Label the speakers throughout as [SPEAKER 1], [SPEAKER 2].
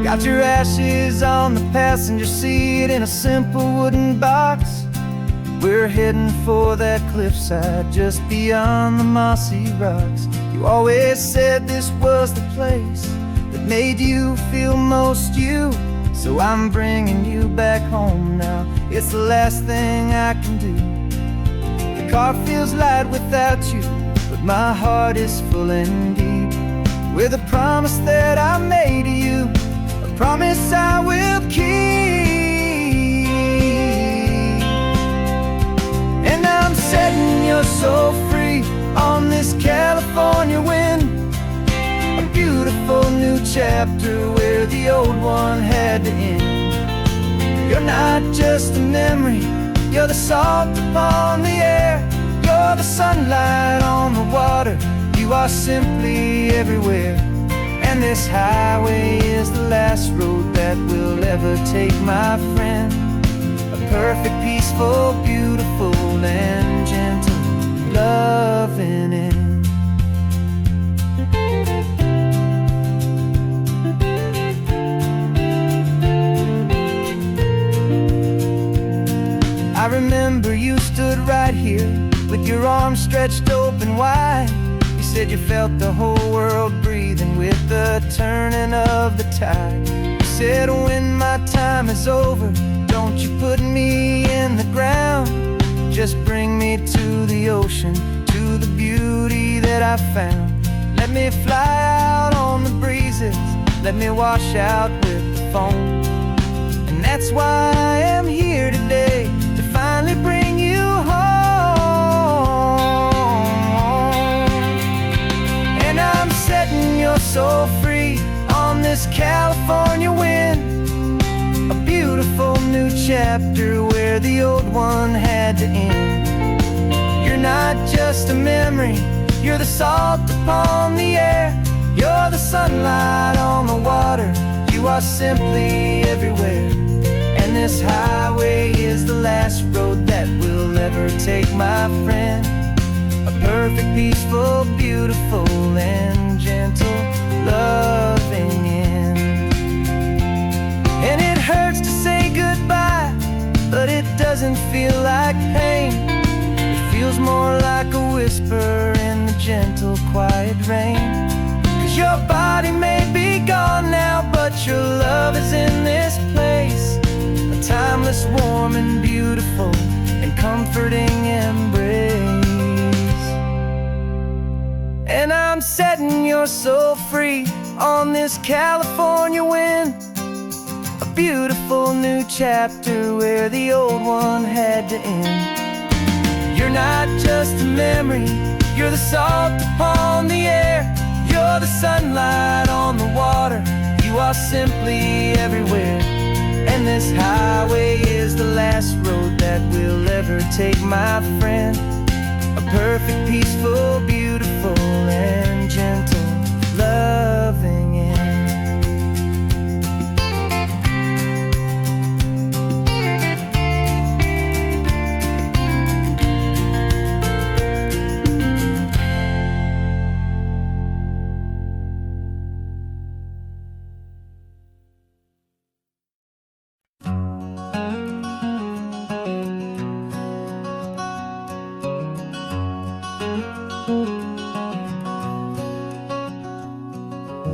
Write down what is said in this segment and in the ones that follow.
[SPEAKER 1] Got your ashes on the passenger seat in a simple wooden box. We're heading for that cliffside just beyond the mossy rocks. You always said this was the place that made you feel most you. So I'm bringing you back home now. It's the last thing I can do. The car feels light without you, but my heart is full and deep with a promise that I made to you, a promise I will keep. And I'm setting your soul free on this California wind, a beautiful new chapter where the old one had to end. You're not just a memory, you're the salt upon the air, you're the sunlight on the water, you are simply everywhere. And this highway is the last road that we'll ever take, my friend. A perfect, peaceful, beautiful, and gentle loving end. I remember you stood right here with your arms stretched open wide. You said you felt the whole world breathing with the turning of the tide. You said when my time is over, don't you put me in the ground, just bring me to the ocean, to the beauty that I found. Let me fly out on the breezes, let me wash out with the foam. And that's why I am here today, to finally bring you home. And I'm setting your soul free on this California wind, a beautiful new chapter where the old one had to end. You're not just a memory, you're the salt upon the air, you're the sunlight on the water, you are simply everywhere. And this highway is the last road that we'll ever take, my friend. A perfect, peaceful, beautiful, and gentle loving end. And it hurts to say goodbye, but it doesn't feel like pain. It feels more like a whisper in the gentle, quiet rain. 'Cause your body may be gone now, but your love is in this place, a timeless, warm, and beautiful, and comforting embrace. And I'm setting your soul free on this California wind, a beautiful new chapter where the old one had to end. You're not just a memory, you're the salt upon the air, you're the sunlight on the water, you are simply everywhere. And this highway is the last road that we'll ever take, my friend. A perfect, peaceful, beautiful, and gentle loving end.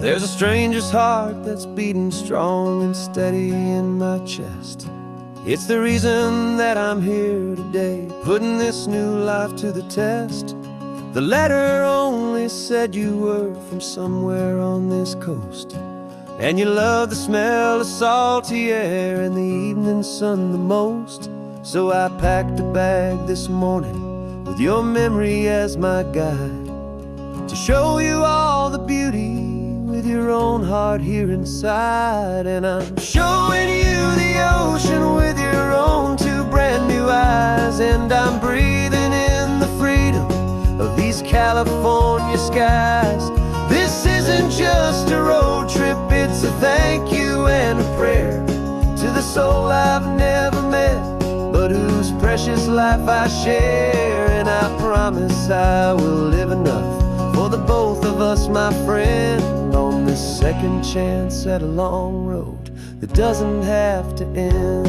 [SPEAKER 1] There's a stranger's heart that's beating strong and steady in my chest. It's the reason that I'm here today, putting this new life to the test. The letter only said you were from somewhere on this coast, and you love the smell of salty air and the evening sun the most. So I packed a bag this morning with your memory as my guide, to show you all the beauty with your own heart here inside. And I'm showing you the ocean with your own two brand new eyes, and I'm breathing in the freedom of these California skies. This isn't just a road trip, it's a thank you and a prayer to the soul I've never met, but whose precious life I share. And I promise I will live enough for the both of us, my friend, on this second chance at a long road that doesn't have to end.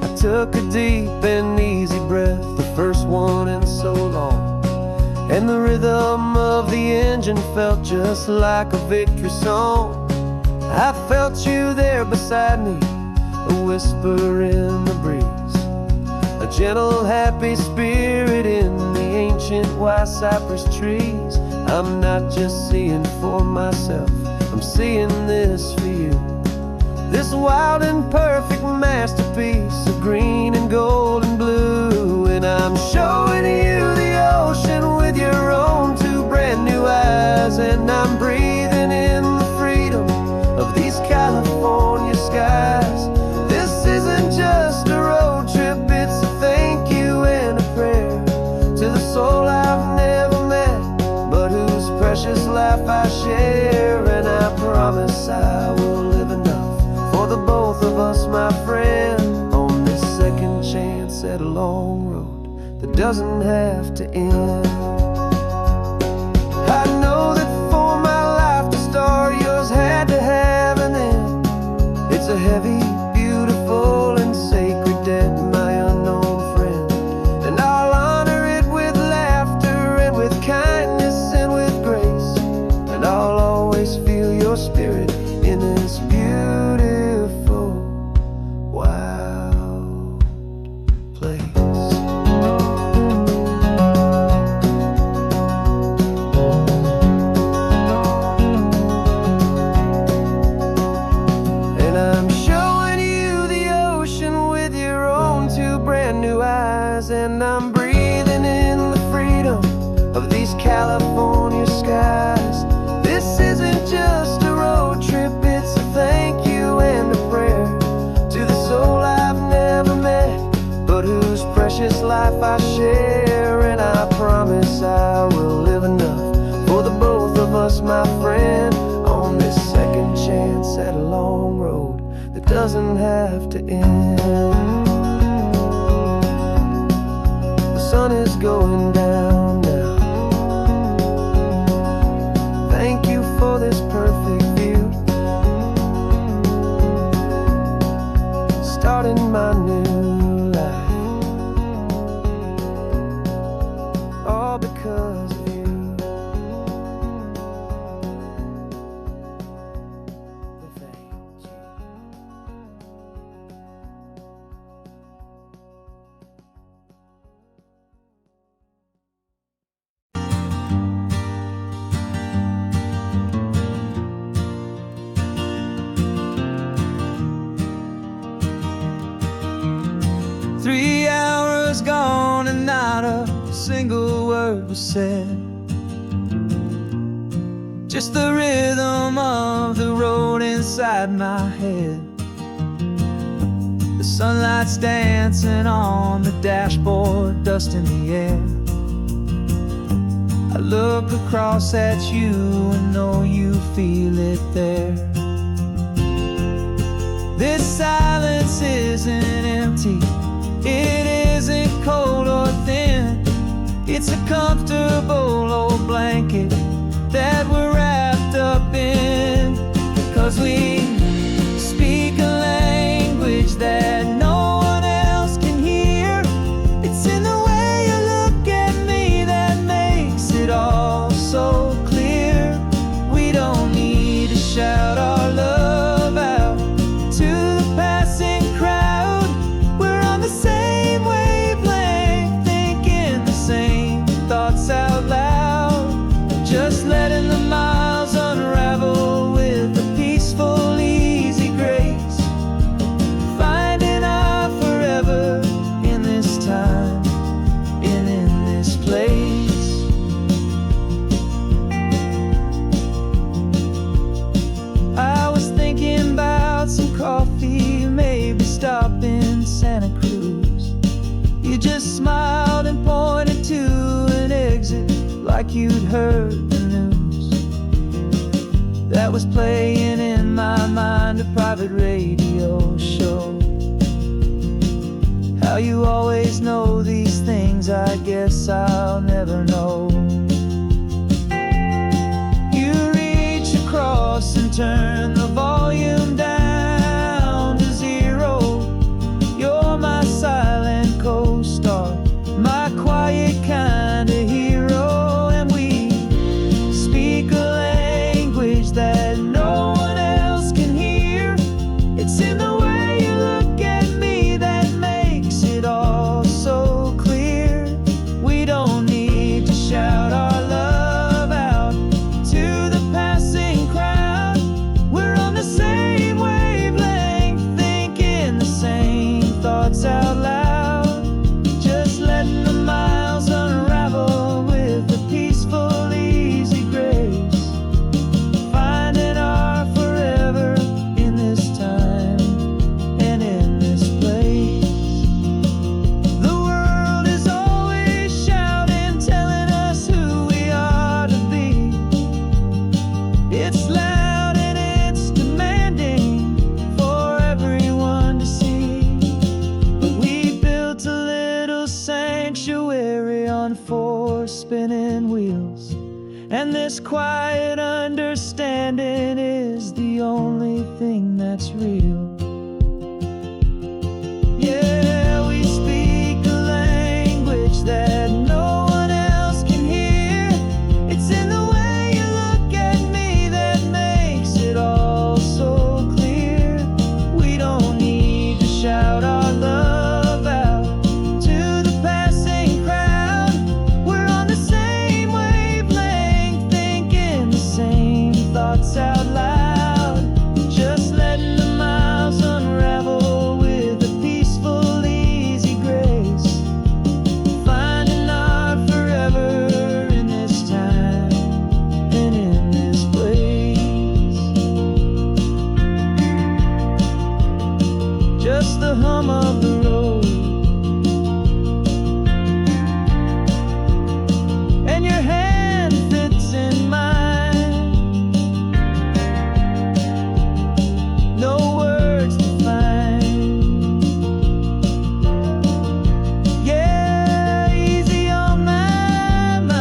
[SPEAKER 1] I took a deep and easy breath, the first one in so long, and the rhythm of the engine felt just like a victory song. I felt you there beside me, a whisper in the breeze, a gentle, happy spirit in the ancient white cypress trees. I'm not just seeing for myself, I'm seeing this for you. This wild and perfect masterpiece of green and gold and blue. And I'm showing you the ocean with your own two brand new eyes. And I'm breathing in the freedom of these California skies. This isn't just a road trip, it's a thank you and a prayer to the soul I've never met, but whose precious life I share. And I promise I will live enough for the both of us, my friend, on this second chance at a long road that doesn't have to end. I know that for my life to start, yours had to have an end. It's a heavy, beautiful, and sacred debt, my unknown friend, and I'll honor it with laughter and with kindness and with grace. And I'll always feel your spirit in this beautiful, wild place. And I'm showing you the ocean with your own two brand new eyes. And I'm breathing in the freedom of these California skies. This isn't just a road trip, it's a thank you and a prayer to the soul I've never met, but whose precious life I share. And I promise I will live enough for the both of us, my friend, on this second chance at a long road that doesn't have to end. The sun is going down now. Thank you for this perfect view, starting my new life, all because of you. Thank you. 3 hours gone and not a single word was said. Just the rhythm of the road inside my head. The sunlight's dancing on the dashboard, dust in the air. I look across at you and know you feel it there. This silence isn't empty, it isn't cold or thin. It's a comfortable old blanket that we're wrapped up in. 'Cause we speak a language that no one else can hear. It's in the way you look at me that makes it all so clear. We don't need to shout our love out to the passing crowd. We're on the same wavelength, thinking the same thoughts out loud. Just letting the miles unravel with a peaceful, easy grace. Finding our forever in this time and in this place. I was thinking about some coffee, maybe stop in Santa Cruz. You just smiled and pointed to an exit like you'd heard the news. That was playing in my mind, a private radio show. How you always know these things, I guess I'll never know. turn the volume down to zero. You're my silent co-star, my quiet kind of hero. And we speak a language that no one else can hear. It's in the way you look at me that makes it all so clear. We don't need to shout our love out to the passing crowd. We're on the same wavelength, thinking the same thoughts out loud. Just letting the miles unravel with a peaceful, easy grace. Finding our forever in this time and in this place. The world is always shouting, telling us who we are to be. It's loud and it's demanding for everyone to see. But we built a little sanctuary on four spinning wheels, and this quiet understanding is the only thing that's real. Yeah, we speak a language that no one else can hear. It's in the way you look at me that makes it all so clear. We don't need to shout our love out to the passing crowd. We're on the same wavelength, thinking the same thoughts out loud. Just letting the miles unravel with a peaceful, easy grace. Finding our forever in this time and in this place. Just the hum of the road and your hand fits in mine. No words to find. Yeah, easy on my mind.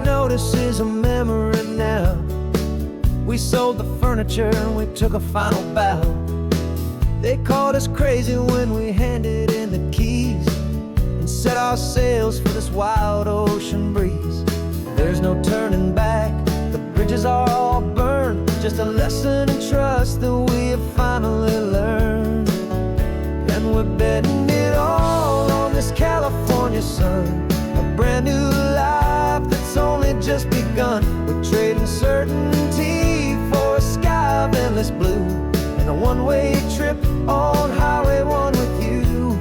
[SPEAKER 1] Notice is a memory now. We sold the furniture and we took a final bow. They called us crazy when we handed in the keys and set our sails for this wild ocean breeze. There's no turning back, the bridges are all burned. Just a lesson in trust that we have finally learned. And we're betting it all on this California sun, a brand new life that's only just begun. We're trading certainty for a sky of endless blue and a one-way trip on Highway 1 with you.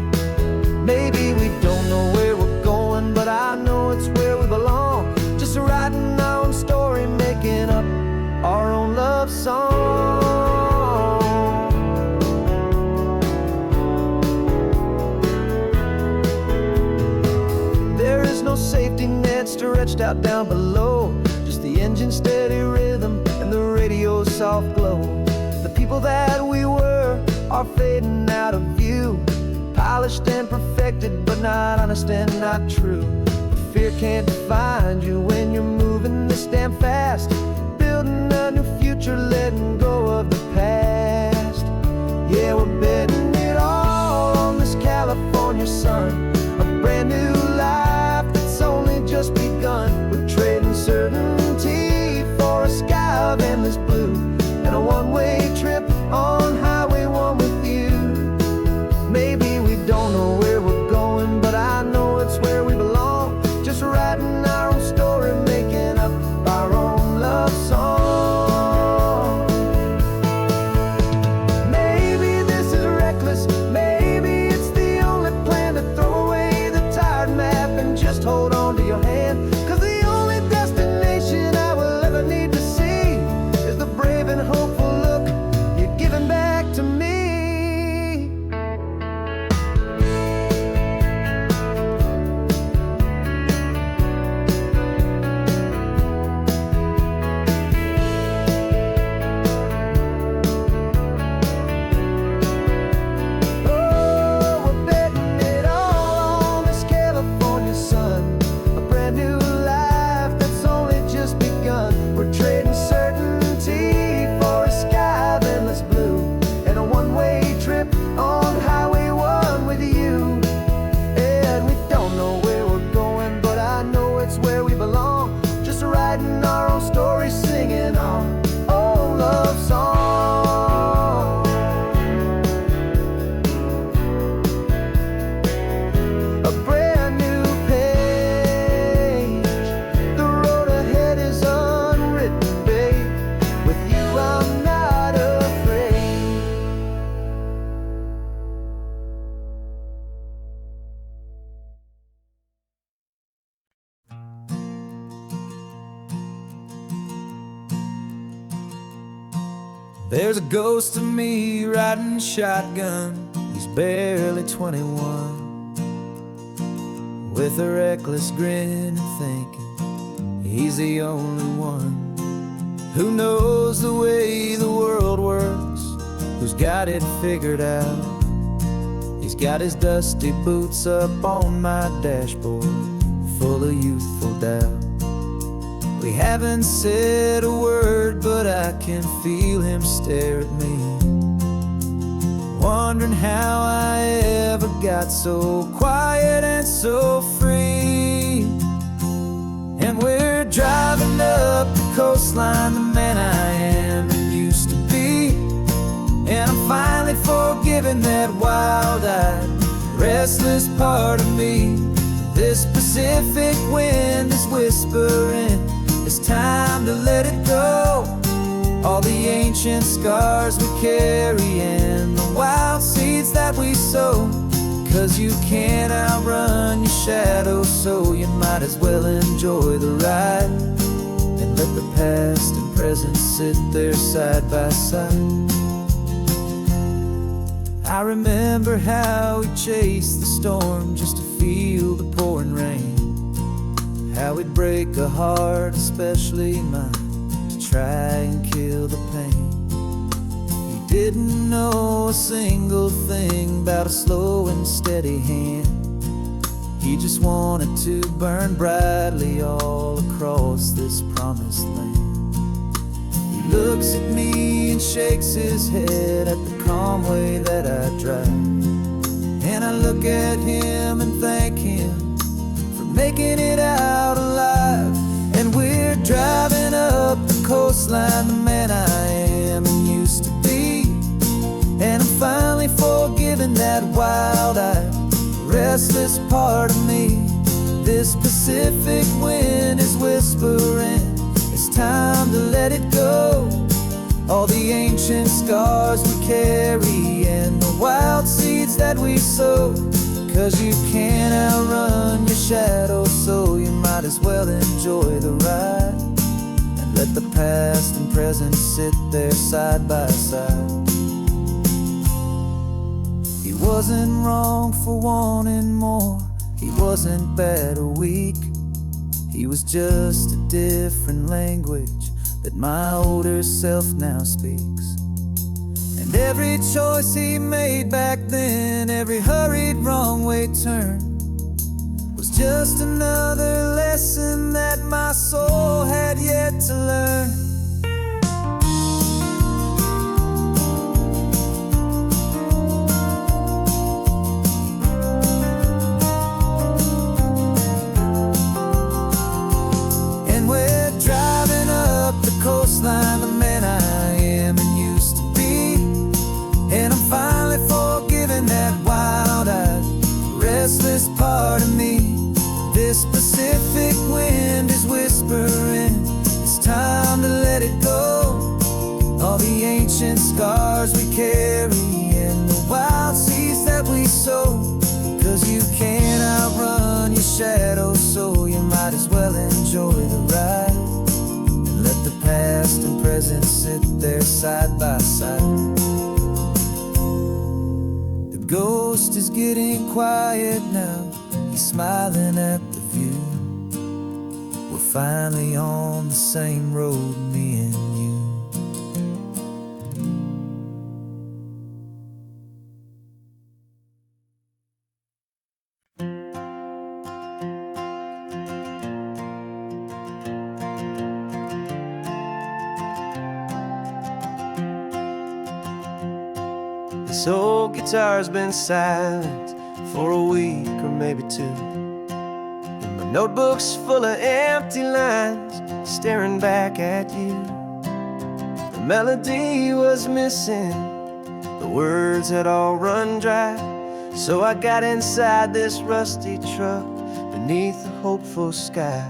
[SPEAKER 1] Maybe we don't know where we're going, but I know it's where we belong. Just writing our own story, making up our own love song. There is no safety net stretched out down below, just the engine's steady rhythm and the radio's soft glow. The people that we were are fading out of view, polished and perfected, but not honest and not true. Fear can't define you when you're moving this damn fast, building a new future, letting go of the past. Yeah, we're betting it all on this California sun, a brand new life that's only just begun. We're trading certainty for a sky of endless blue and a one-way trip on Highway 1 with you. Maybe we don't know where we're going, but I know it's where we belong. Just writing our own story, making up our own love song. Maybe this is reckless, maybe it's the only plan to throw away. a brand new page. The road ahead is unwritten, babe. With you I'm not afraid. There's a ghost of me riding shotgun. He's barely 21, with a reckless grin and thinking he's the only one who knows the way the world works, who's got it figured out. He's got his dusty boots up on my dashboard, full of youthful doubt. We haven't said a word, but I can feel him stare at me, wondering how I ever got so quiet and so free. And we're driving up the coastline, the man I am and used to be. And I'm finally forgiving that wild-eyed, restless part of me. This Pacific wind is whispering, it's time to let it go. All the ancient scars we carry and the wild seeds that we sow. 'Cause you can't outrun your shadow, so you might as well enjoy the ride and let the past and present sit there side by side. I remember how we chased the storm just to feel the pouring rain, how we'd break a heart, especially mine, to try and kill the pain. He didn't know a single thing about a slow and steady hand. He just wanted to burn brightly all across this promised land. He looks at me and shakes his head at the calm way that I drive, and I look at him and thank him for making it out alive. And we're driving up the coastline, the man I am and used to be. And I'm finally forgiving that wild-eyed, restless part of me. This Pacific wind is whispering, it's time to let it go. All the ancient scars we carry and the wild seeds that we sow. 'Cause you can't outrun your shadow, so you might as well enjoy the ride and let the past and present sit there side by side. He wasn't wrong for wanting more, he wasn't bad or weak. He was just a different language that my older self now speaks. And every choice he made back then, every hurried wrong way turn, was just another lesson that my soul had yet to learn. And we're driving up the coastline, the man I am and used to be. And I'm finally forgiving that wild-eyed, restless part of me. This Pacific wind is whispering, it's time to let it go. All the ancient scars we carry and the wild seeds that we sow. 'Cause you can't outrun your shadow, so you might as well enjoy the ride and let the past and present sit there side by side. The ghost is getting quiet now, he's smiling at the view. We're finally on the same road, me and you. This old guitar's been silent for a week or maybe two, and my notebook's full of empty lines staring back at you. The melody was missing, the words had all run dry, So I got inside this rusty truck beneath the hopeful sky,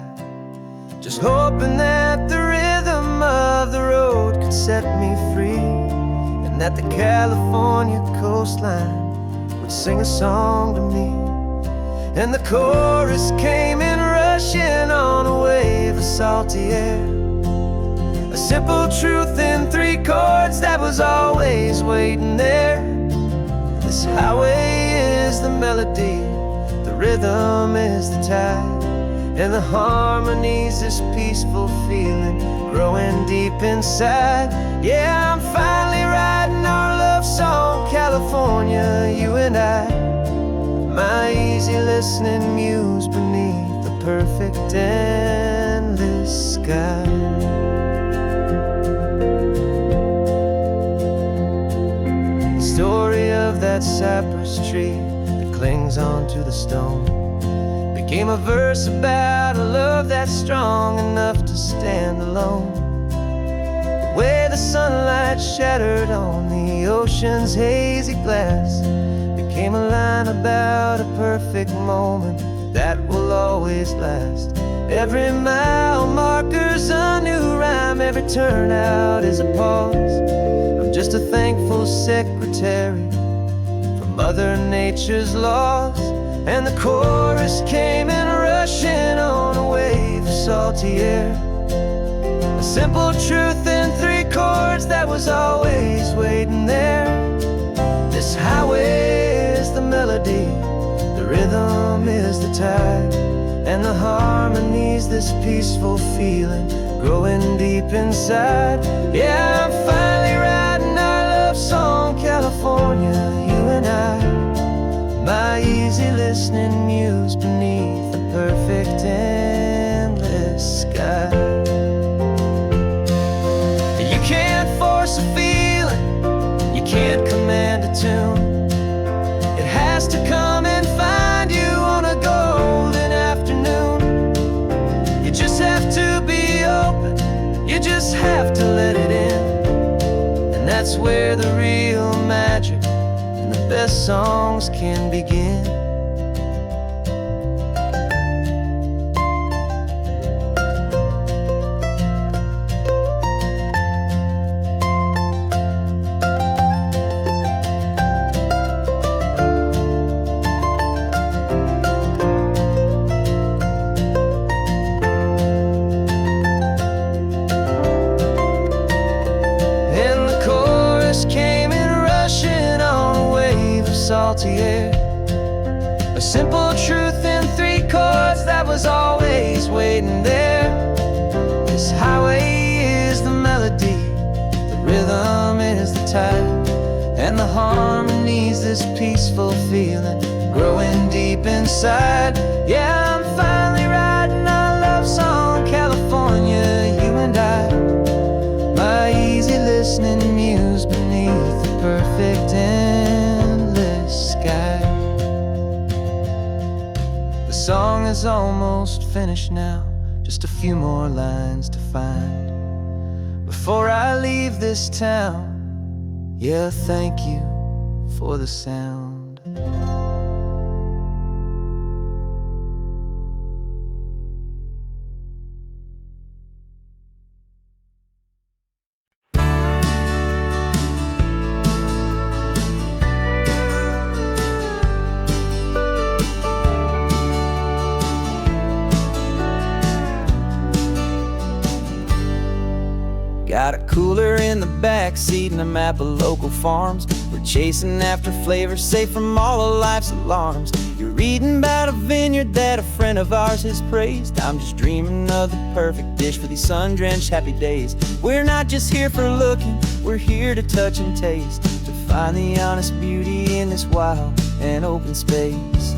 [SPEAKER 1] just hoping that the rhythm of the road could set me free, and that the California coastline would sing a song to me. And the chorus came in rushing on a wave of salty air, a simple truth in 3 chords that was always waiting there. This highway is the melody, the rhythm is the tide, and the harmony's this peaceful feeling growing deep inside. Yeah, I'm finally writing our love song, California, you and I, my easy listening muse beneath the perfect endless sky. The story of that cypress tree that clings onto the stone became a verse about a love that's strong enough to stand alone. The way the sunlight shattered on the ocean's hazy glass became a line about a perfect moment that will always last. Every mile marker's a new rhyme, every turnout is a pause. I'm just a thankful secretary for Mother Nature's laws. And the chorus came in rushing on a wave of salty air, a simple truth in 3 chords that was always waiting there. This highway is the melody, the rhythm is the tide, and the harmony's this peaceful feeling growing deep inside. Yeah, I'm finally writing our love song, California, you and I, my easy listening muse beneath the perfect endless sky. You can't force a feeling, you can't command a tune. It has to come and find you on a golden afternoon. You just have to be open, you just have to let it in, and that's where the real magic and the best songs can begin. Salty air, a simple truth in 3 chords that was always waiting there. This highway is the melody, the rhythm is the tide, and the harmony's this peaceful feeling growing deep inside. Yeah, I'm finally writing our love song, California, you and I, my easy listening muse beneath the perfect endless sky. The song is almost finished now, just a few more lines to find before I leave this town. Yeah, thank you for the sound. Got a cooler in the back seat and a map of local farms. We're chasing after flavors safe from all of life's alarms. You're reading about a vineyard that a friend of ours has praised. I'm just dreaming of the perfect dish for these sun-drenched happy days. We're not just here for looking, we're here to touch and taste, to find the honest beauty in this wild and open space.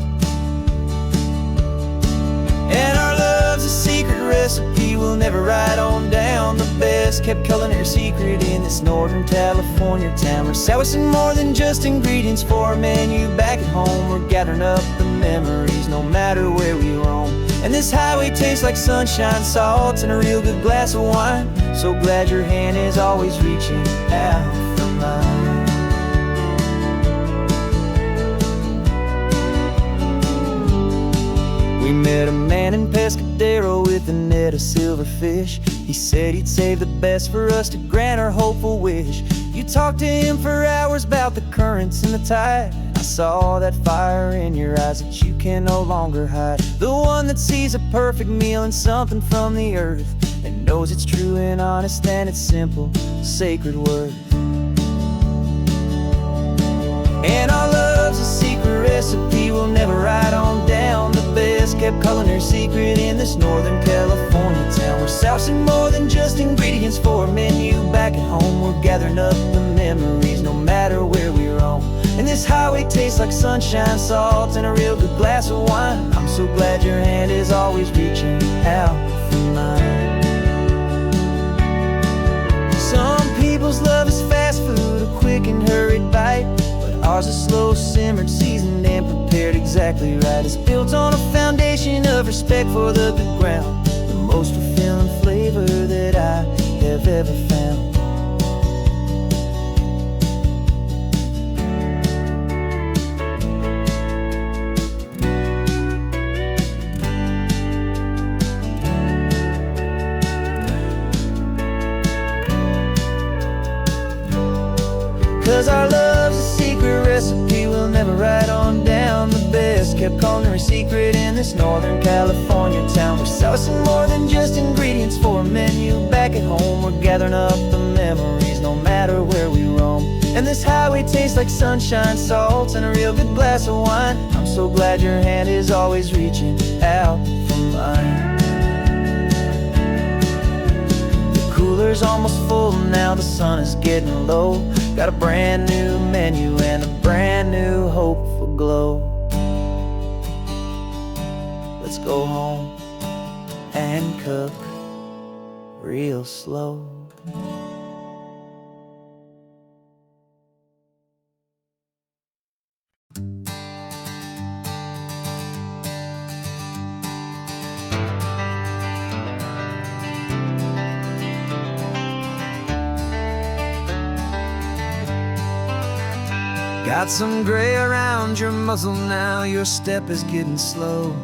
[SPEAKER 1] And our love's a secret recipe we'll never write on down. The best kept culinary secret in this Northern California town. We're sourcing more than just ingredients for a menu back at home. We're gathering up the memories no matter where we roam. And this highway tastes like sunshine, salt, and a real good glass of wine. So glad your hand is always reaching out for mine. We met a man in Pescadero with a net of silverfish. He said he'd save the best for us to grant our hopeful wish. You talked to him for hours about the currents and the tide. I saw that fire in your eyes that you can no longer hide. The one that sees a perfect meal in something from the earth, and knows it's true and honest and it's simple, sacred worth. And our love's a secret recipe we'll never write on down. The best kept culinary secret in this Northern California town. We're sourcing more than just ingredients for a menu. Back at home we're gathering up the memories, no matter where we roam. And this highway tastes like sunshine, salt, and a real good glass of wine. I'm so glad your hand is always reaching out for mine. Some people's love is fast food, a quick and hurried bite, but ours is slow, simmered, seasoned, and prepared exactly right. It's built on a foundation of respect for the good ground, the most fulfilling flavor that I have ever found. 'Cause our love's a secret recipe we'll never write on down. The best kept culinary secret in this Northern California town. We're sourcing more than just ingredients for a menu. Back at home we're gathering up the memories, no matter where we roam. And this highway tastes like sunshine, salt, and a real good glass of wine. I'm so glad your hand is always reaching out for mine. The cooler's almost full now, the sun is getting low. Got a brand new menu and a brand new hopeful glow. Let's go home and cook real slow. Got some gray around your muzzle now, your step is getting slow,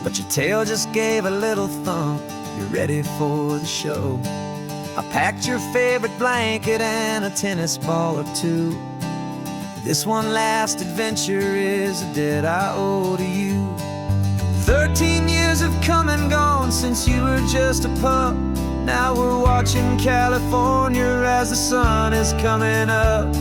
[SPEAKER 1] but your tail just gave a little thump, you're ready for the show. I packed your favorite blanket and a tennis ball or two. This one last adventure is a debt I owe to you. 13 years have come and gone since you were just a pup. Now we're watching California as the sun is coming up.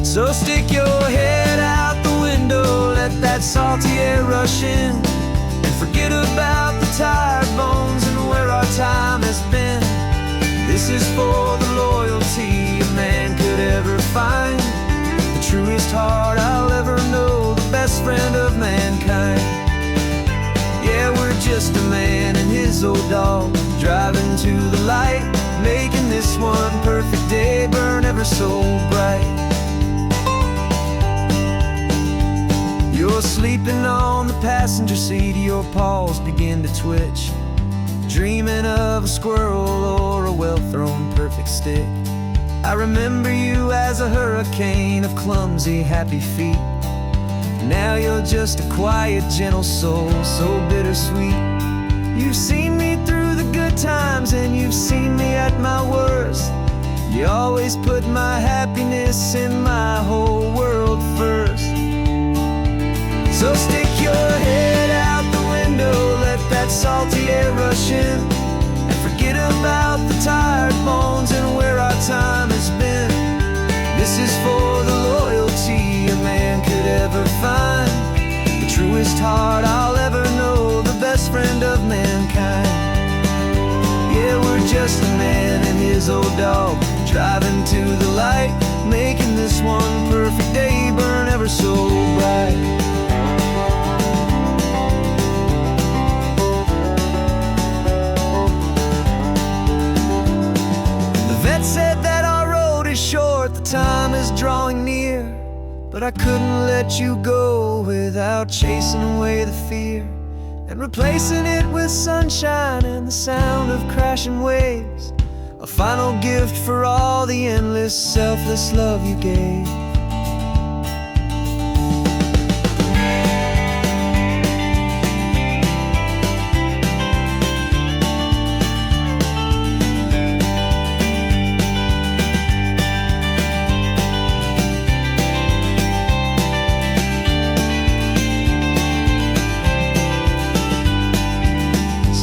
[SPEAKER 1] So stick your head out the window, let that salty air rush in, and forget about the tired bones and where our time has been. This is for the loyalty a man could ever find, the truest heart I'll ever know, the best friend of mankind. Yeah, we're just a man and his old dog, driving to the light, making this one perfect day burn ever so bright. You're sleeping on the passenger seat, your paws begin to twitch, dreaming of a squirrel or a well-thrown perfect stick. I remember you as a hurricane of clumsy, happy feet. Now you're just a quiet, gentle soul, so bittersweet. You've seen me through the good times and you've seen me at my worst. You always put my happiness in my whole world first. So stick your head out the window, let that salty air rush in, and forget about the tired bones and where our time has been. This is for the loyalty a man could ever find, the truest heart I'll ever know, the best friend of mankind. Yeah, we're just a man and his old dog, driving to the light, making this one perfect day burn ever so bright. Said that our road is short, the time is drawing near, but I couldn't let you go without chasing away the fear and replacing it with sunshine and the sound of crashing waves, a final gift for all the endless, selfless love you gave.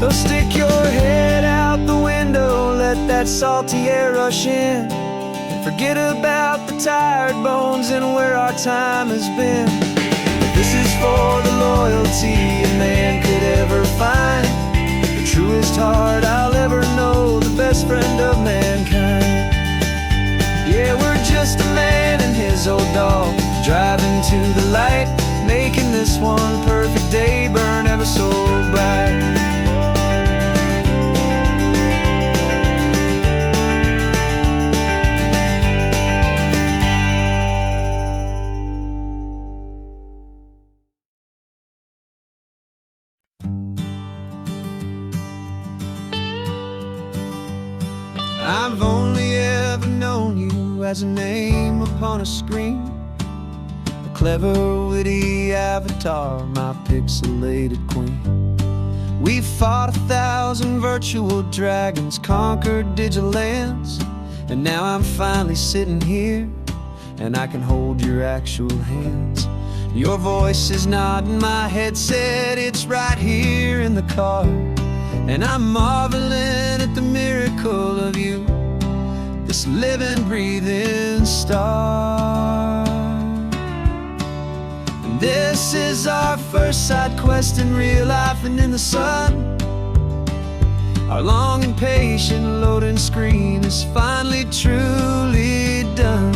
[SPEAKER 1] So stick your head out the window, let that salty air rush in, and forget about the tired bones and where our time has been. This is for the loyalty a man could ever find, the truest heart I'll ever know, the best friend of mankind. Yeah, we're just a man and his old dog, driving to the light, making this one perfect day burn ever so bright. I've only ever known you as a name upon a screen, a clever, witty avatar, my pixelated queen. We've fought 1,000 virtual dragons, conquered digital lands, and now I'm finally sitting here, and I can hold your actual hands. Your voice is not in my headset, it's right here in the car, and I'm marveling at the miracle of you, this living, breathing star. And this is our first side quest in real life and in the sun. Our long and patient loading screen is finally truly done.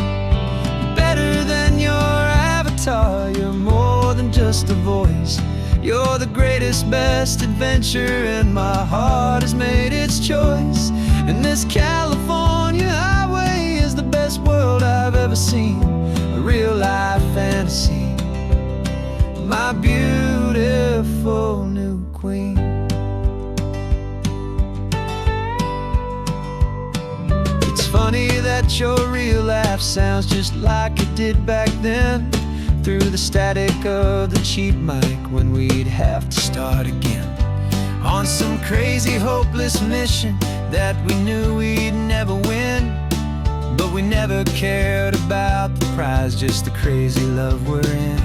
[SPEAKER 1] Better than your avatar, you're more than just a voice. You're the greatest, best adventure, and my heart has made its choice. And this California highway is the best world I've ever seen, a real-life fantasy, my beautiful new queen. It's funny that your real life sounds just like it did back then, through the static of the cheap mic when we'd have to start again, on some crazy hopeless mission that we knew we'd never win. But we never cared about the prize, just the crazy love we're in.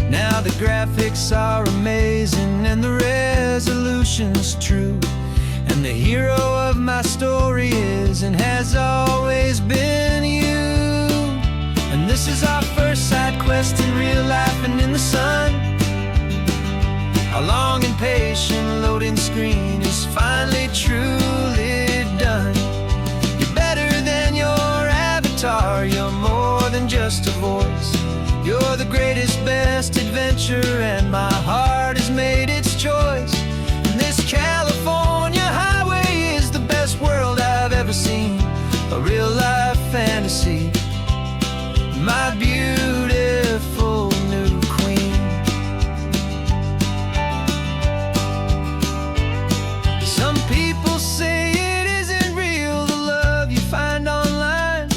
[SPEAKER 1] Now the graphics are amazing and the resolution's true, and the hero of my story is and has always been you. And this is our first side quest in real life and in the sun. Our long and patient loading screen is finally truly done. You're better than your avatar, you're more than just a voice. You're the greatest, best adventure, and my heart has made its choice. And this California highway is the best world I've ever seen, a real-life fantasy, my beautiful new queen. Some people say it isn't real, the love you find online,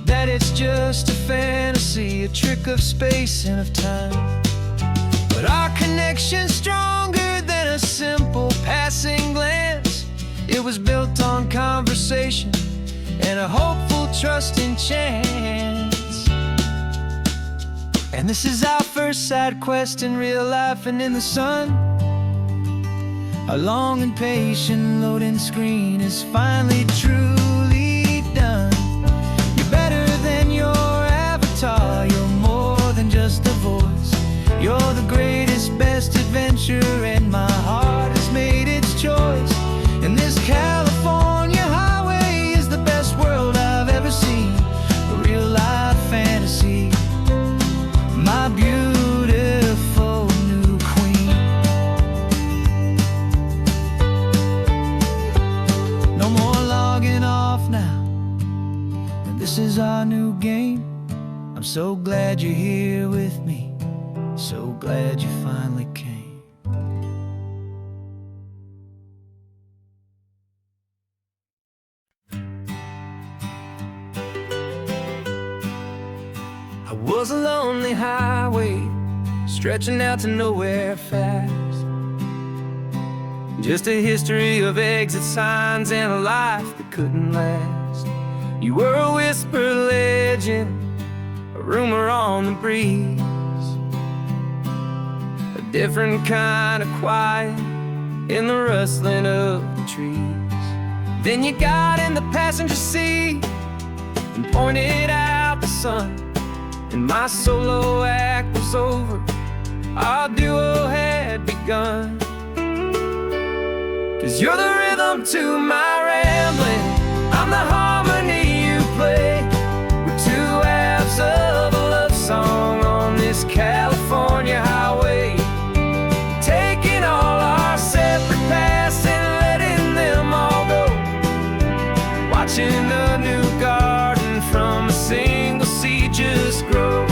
[SPEAKER 1] that it's just a fantasy, a trick of space and of time. But our connection's stronger than a simple passing glance. It was built on conversation and a hopeful, trusting chance. And this is our first side quest in real life and in the sun. Our long and patient loading screen is finally truly done. You're better than your avatar, you're more than just a voice. You're the greatest, best adventure, and my heart has made its choice. And this California highway is the best world I've ever seen, a real-life fantasy, my beautiful new queen. No more logging off now, and this is our new game. I'm so glad you're here with me, so glad you finally came. I was a lonely highway, stretching out to nowhere fast. Just a history of exit signs and a life that couldn't last. You were a whisper legend, a rumor on the breeze, a different kind of quiet in the rustling of the trees. Then you got in the passenger seat and pointed out the sun, and my solo act was over, our duo had begun. 'Cause you're the rhythm to my rambling, I'm the harmony you play. We're two halves of a love song on this California highway, taking all our separate paths and letting them all go, watching a new garden from a single seed just grow.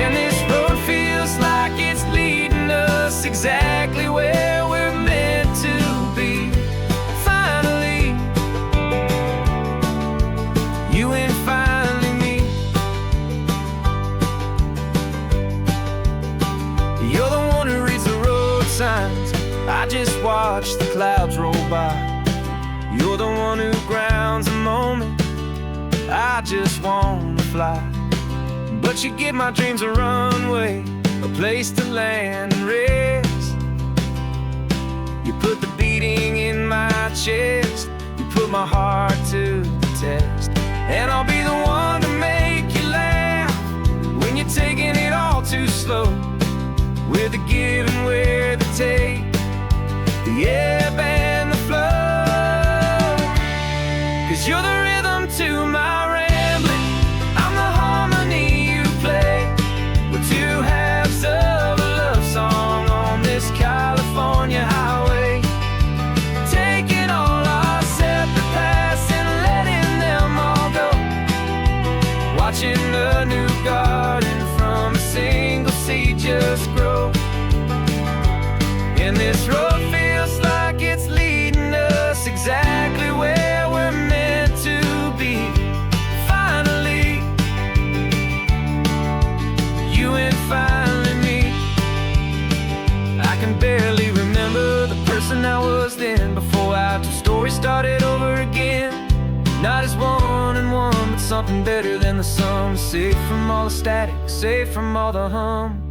[SPEAKER 1] And this road feels like it's leading us exactly where we're meant to be. Finally, you and finally me. You're the one who reads the road signs, I just watch the clouds roll by. You're the one who grounds a moment, I just wanna fly. But you give my dreams a runway, a place to land and rest. You put the beating in my chest, you put my heart to the test. And I'll be the one to make you laugh when you're taking it all too slow. We're the give and we're the take, the ebb and the flow. 'Cause you're the rhythm to my rambling, I'm the harmony you play. We're two halves of a love song on this California highway, taking all our separate paths and letting them all go, watching a new garden from a single seed just grow. And this road feels like it's leading us exactly where we're meant to be. Finally, you and finally me. I can barely remember the person I was then, before our two stories started over again. Not as one and one, but something better than the sum. Safe from all the static, safe from all the hum.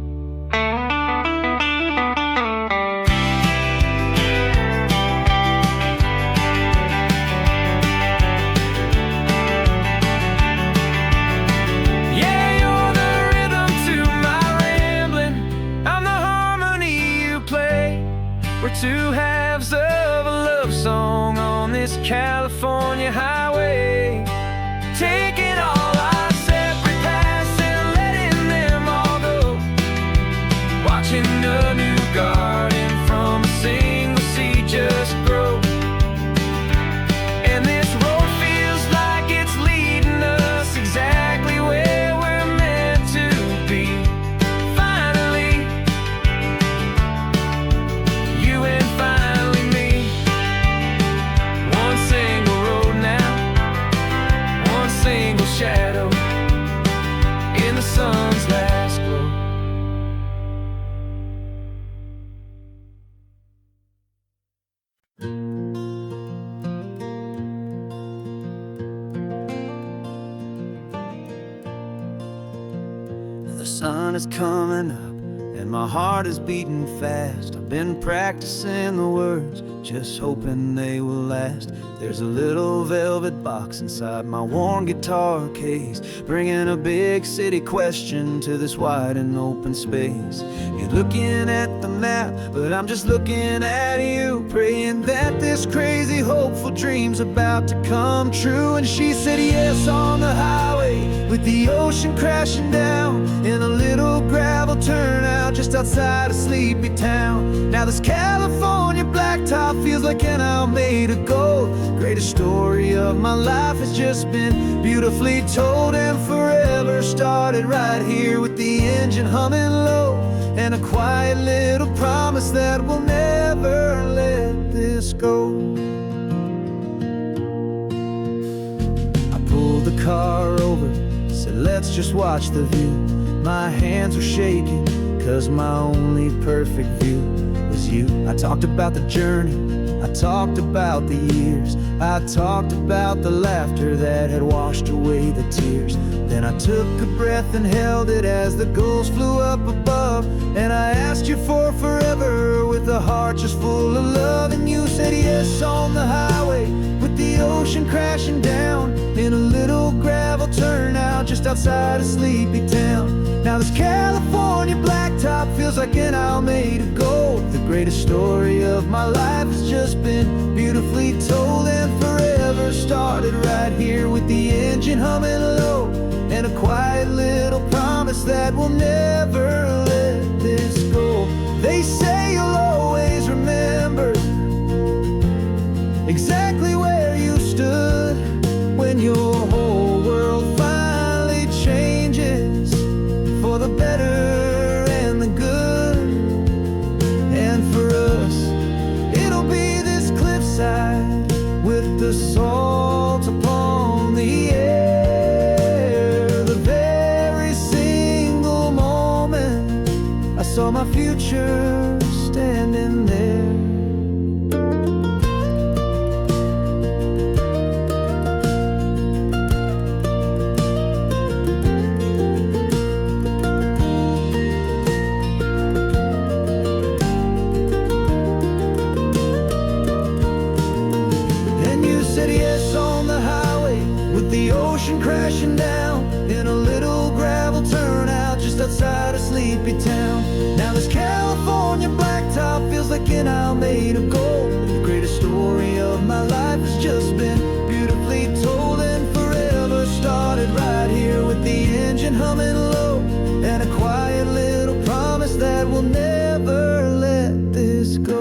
[SPEAKER 1] We're two halves of a love song on this California highway, taking all our separate paths and letting them all go, watching a new garden from a single seed just grow. And this road feels like it's leading us exactly where we're meant to be. Finally, you and finally me. One single road now, one single shadow in the sun's last glow. The sun is coming up and my heart is beating fast. I've been practicing the words, just hoping they will last. There's a little velvet box inside my worn guitar case, bringing a big city question to this wide and open space. You're looking at the map, but I'm just looking at you, praying that this crazy hopeful dream's about to come true. And she said yes on the highway, with the ocean crashing down in a little gravel turnout just outside of sleepy town. Now this California blacktop feels like an hour made of gold. Greatest story of my life has just been beautifully told, and forever started right here with the engine humming low, and a quiet little promise that we'll never let this go. I pulled the car over, said let's just watch the view. My hands were shaking, 'cause my only perfect view was you. I talked about the journey, I talked about the years, I talked about the laughter that had washed away the tears. Then I took a breath and held it as the gulls flew up above, and I asked you for forever with a heart just full of love. And you said yes on the highway with the ocean crashing down in a little gravel turnout just outside of Sleepy Town. Now this California blacktop feels like an Isle made of gold. The greatest story of my life has just been beautifully told, and forever started right here with the engine humming low, and a quiet little promise that we'll never let this go. They say you'll always remember exactly where you stood when your whole world finally changes for the better and the good. And for us, it'll be this cliffside with the salt upon the air. The very single moment I saw my future standing there. Said yes on the highway with the ocean crashing down in a little gravel turnout just outside of Sleepy Town. Now this California blacktop feels like an Isle made of gold. The greatest story of my life has just been beautifully told, and forever started right here with the engine humming low, and a quiet little promise that we'll never let this go.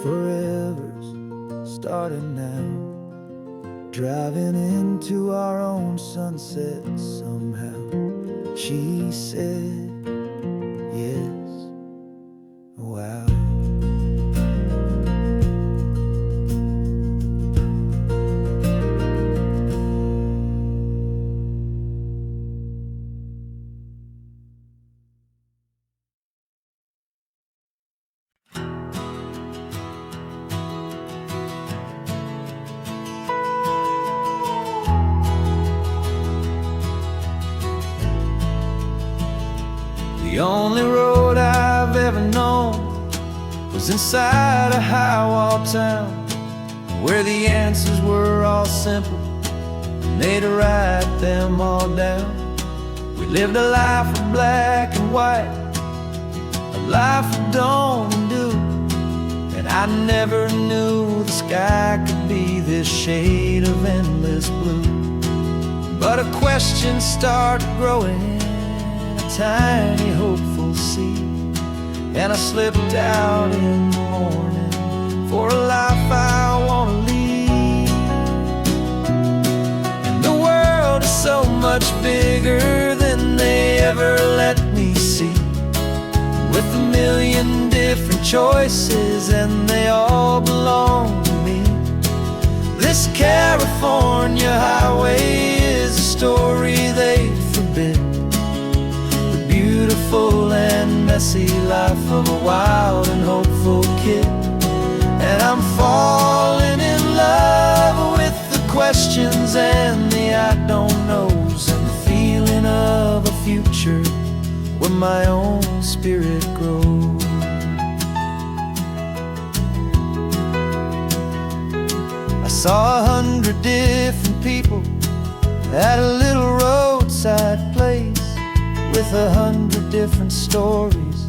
[SPEAKER 1] Forever's starting now, driving into our own sunset somehow. She said yes, wow. The only road I've ever known was inside a high-wall town, where the answers were all simple and they'd write them all down. We lived a life of black and white, a life of dawn and dew, and I never knew the sky could be this shade of endless blue. But a question started growing, tiny hopeful seed, and I slipped out in the morning for a life I want to lead. And the world is so much bigger than they ever let me see, with a million different choices and they all belong to me. This California highway is a story they forbid, beautiful and messy life of a wild and hopeful kid. And I'm falling in love with the questions and the I don't knows, and the feeling of a future where my own spirit grows. I saw 100 different people at a little roadside place, with 100 different stories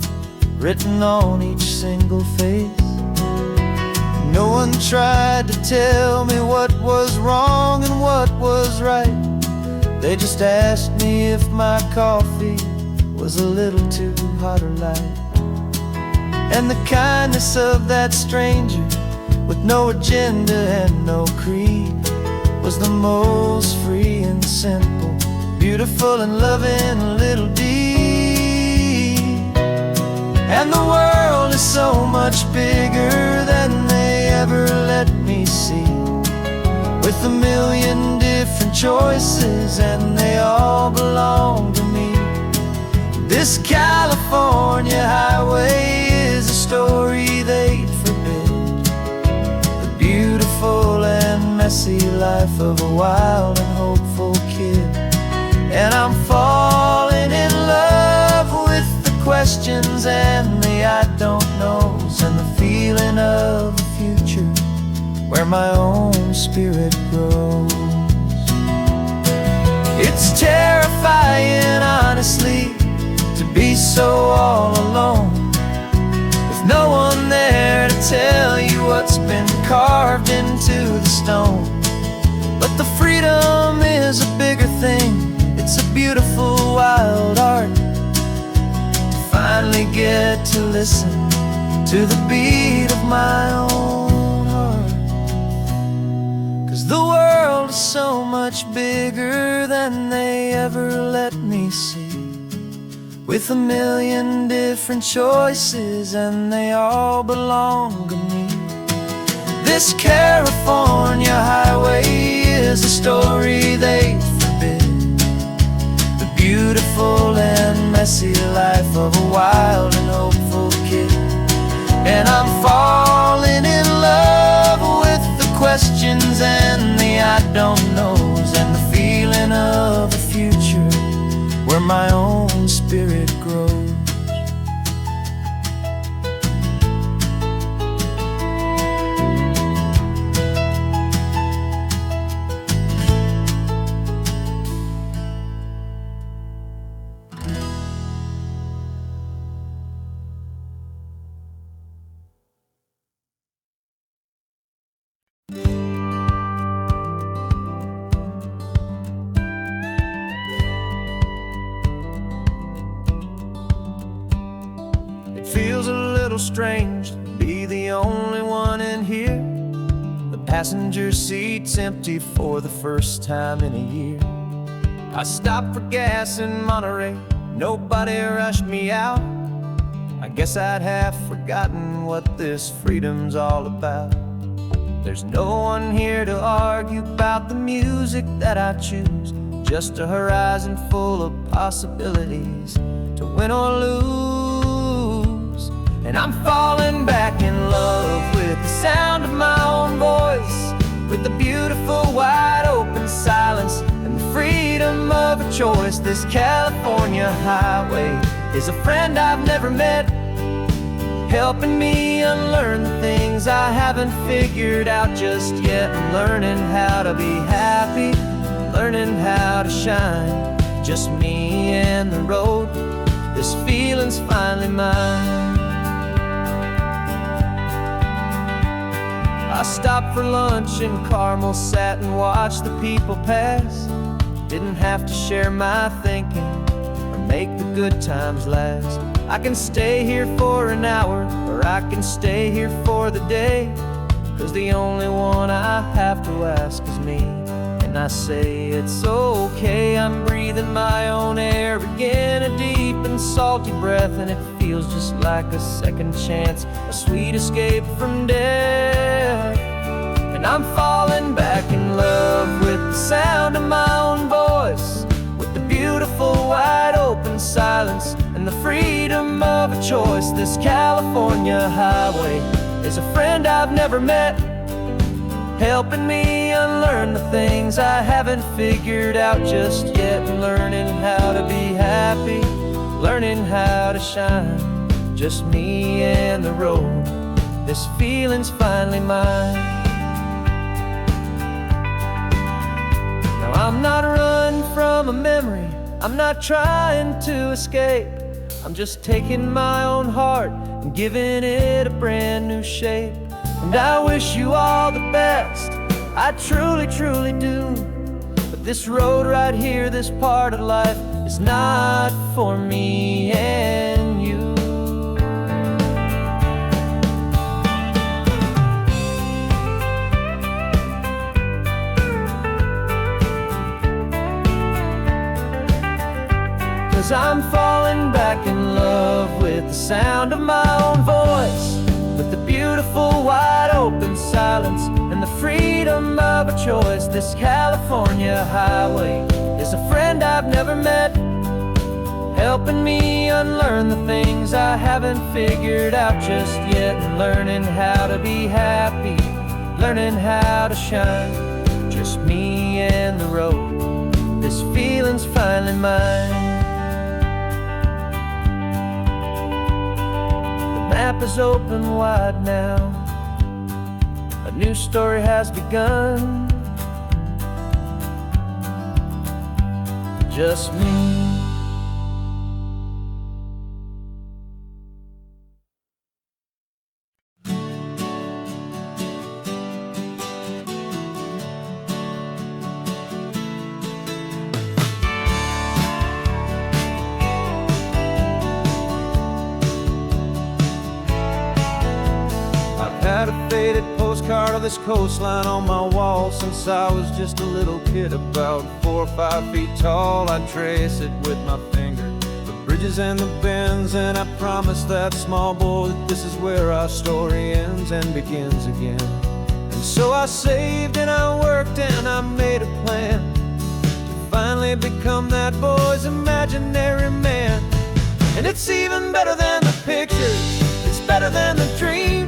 [SPEAKER 1] written on each single face. No one tried to tell me what was wrong and what was right. They just asked me if my coffee was a little too hot or light. And the kindness of that stranger, with no agenda and no creed, was the most free and simple, beautiful and loving a little deed. And the world is so much bigger than they ever let me see, with a million different choices and they all belong to me. This California highway is a story they'd forbid, the beautiful and messy life of a wild and hopeful kid. And I'm falling in love with the questions and the I don't knows, and the feeling of the future where my own spirit grows. It's terrifying, honestly, to be so all alone, with no one there to tell you what's been carved into the stone. But the freedom is a bigger thing. It's a beautiful wild art to finally get to listen to the beat of my own heart. 'Cause the world is so much bigger than they ever let me see, with a million different choices and they all belong to me. This California highway is a story they forbid, the beautiful and messy life of a wild and hopeful kid. And I'm falling in love with the questions and the I don't knows, and the feeling of the future where my own spirit grows. Feels a little strange to be the only one in here. The passenger seat's empty for the first time in a year. I stopped for gas in Monterey, nobody rushed me out. I guess I'd half forgotten what this freedom's all about. There's no one here to argue about the music that I choose, just a horizon full of possibilities to win or lose. And I'm falling back in love with the sound of my own voice, with the beautiful wide open silence and the freedom of a choice. This California highway is a friend I've never met, helping me unlearn the things I haven't figured out just yet. I'm learning how to be happy, learning how to shine, just me and the road. This feeling's finally mine. I stopped for lunch in Carmel, sat and watched the people pass. Didn't have to share my thinking or make the good times last. I can stay here for an hour, or I can stay here for the day, 'cause the only one I have to ask is me. And I say it's okay, I'm breathing my own air again, a deep and salty breath, and it feels just like a second chance, a sweet escape from death. And I'm falling back in love with the sound of my own voice, with the beautiful wide open silence and the freedom of a choice. This California highway is a friend I've never met, helping me unlearn the things I haven't figured out just yet. Learning how to be happy, learning how to shine, just me and the road. This feeling's finally mine. Now I'm not running from a memory, I'm not trying to escape. I'm just taking my own heart and giving it a brand new shape. And I wish you all the best, I truly, truly do. But this road right here, this part of life, is not for me and you. 'Cause I'm falling back in love with the sound of my own voice, with the beautiful wide open silence and the freedom of a choice. This California highway is a friend I've never met, helping me unlearn the things I haven't figured out just yet. And learning how to be happy, learning how to shine, just me and the road. This feeling one's finally mine. The map is open wide now. A new story has begun. Just me. Had a faded postcard of this coastline on my wall since I was just a little kid, about 4 or 5 feet tall. I trace it with my finger, the bridges and the bends, and I promise that small boy that this is where our story ends and begins again. And so I saved and I worked and I made a plan to finally become that boy's imaginary man. And it's even better than the pictures, it's better than the dream.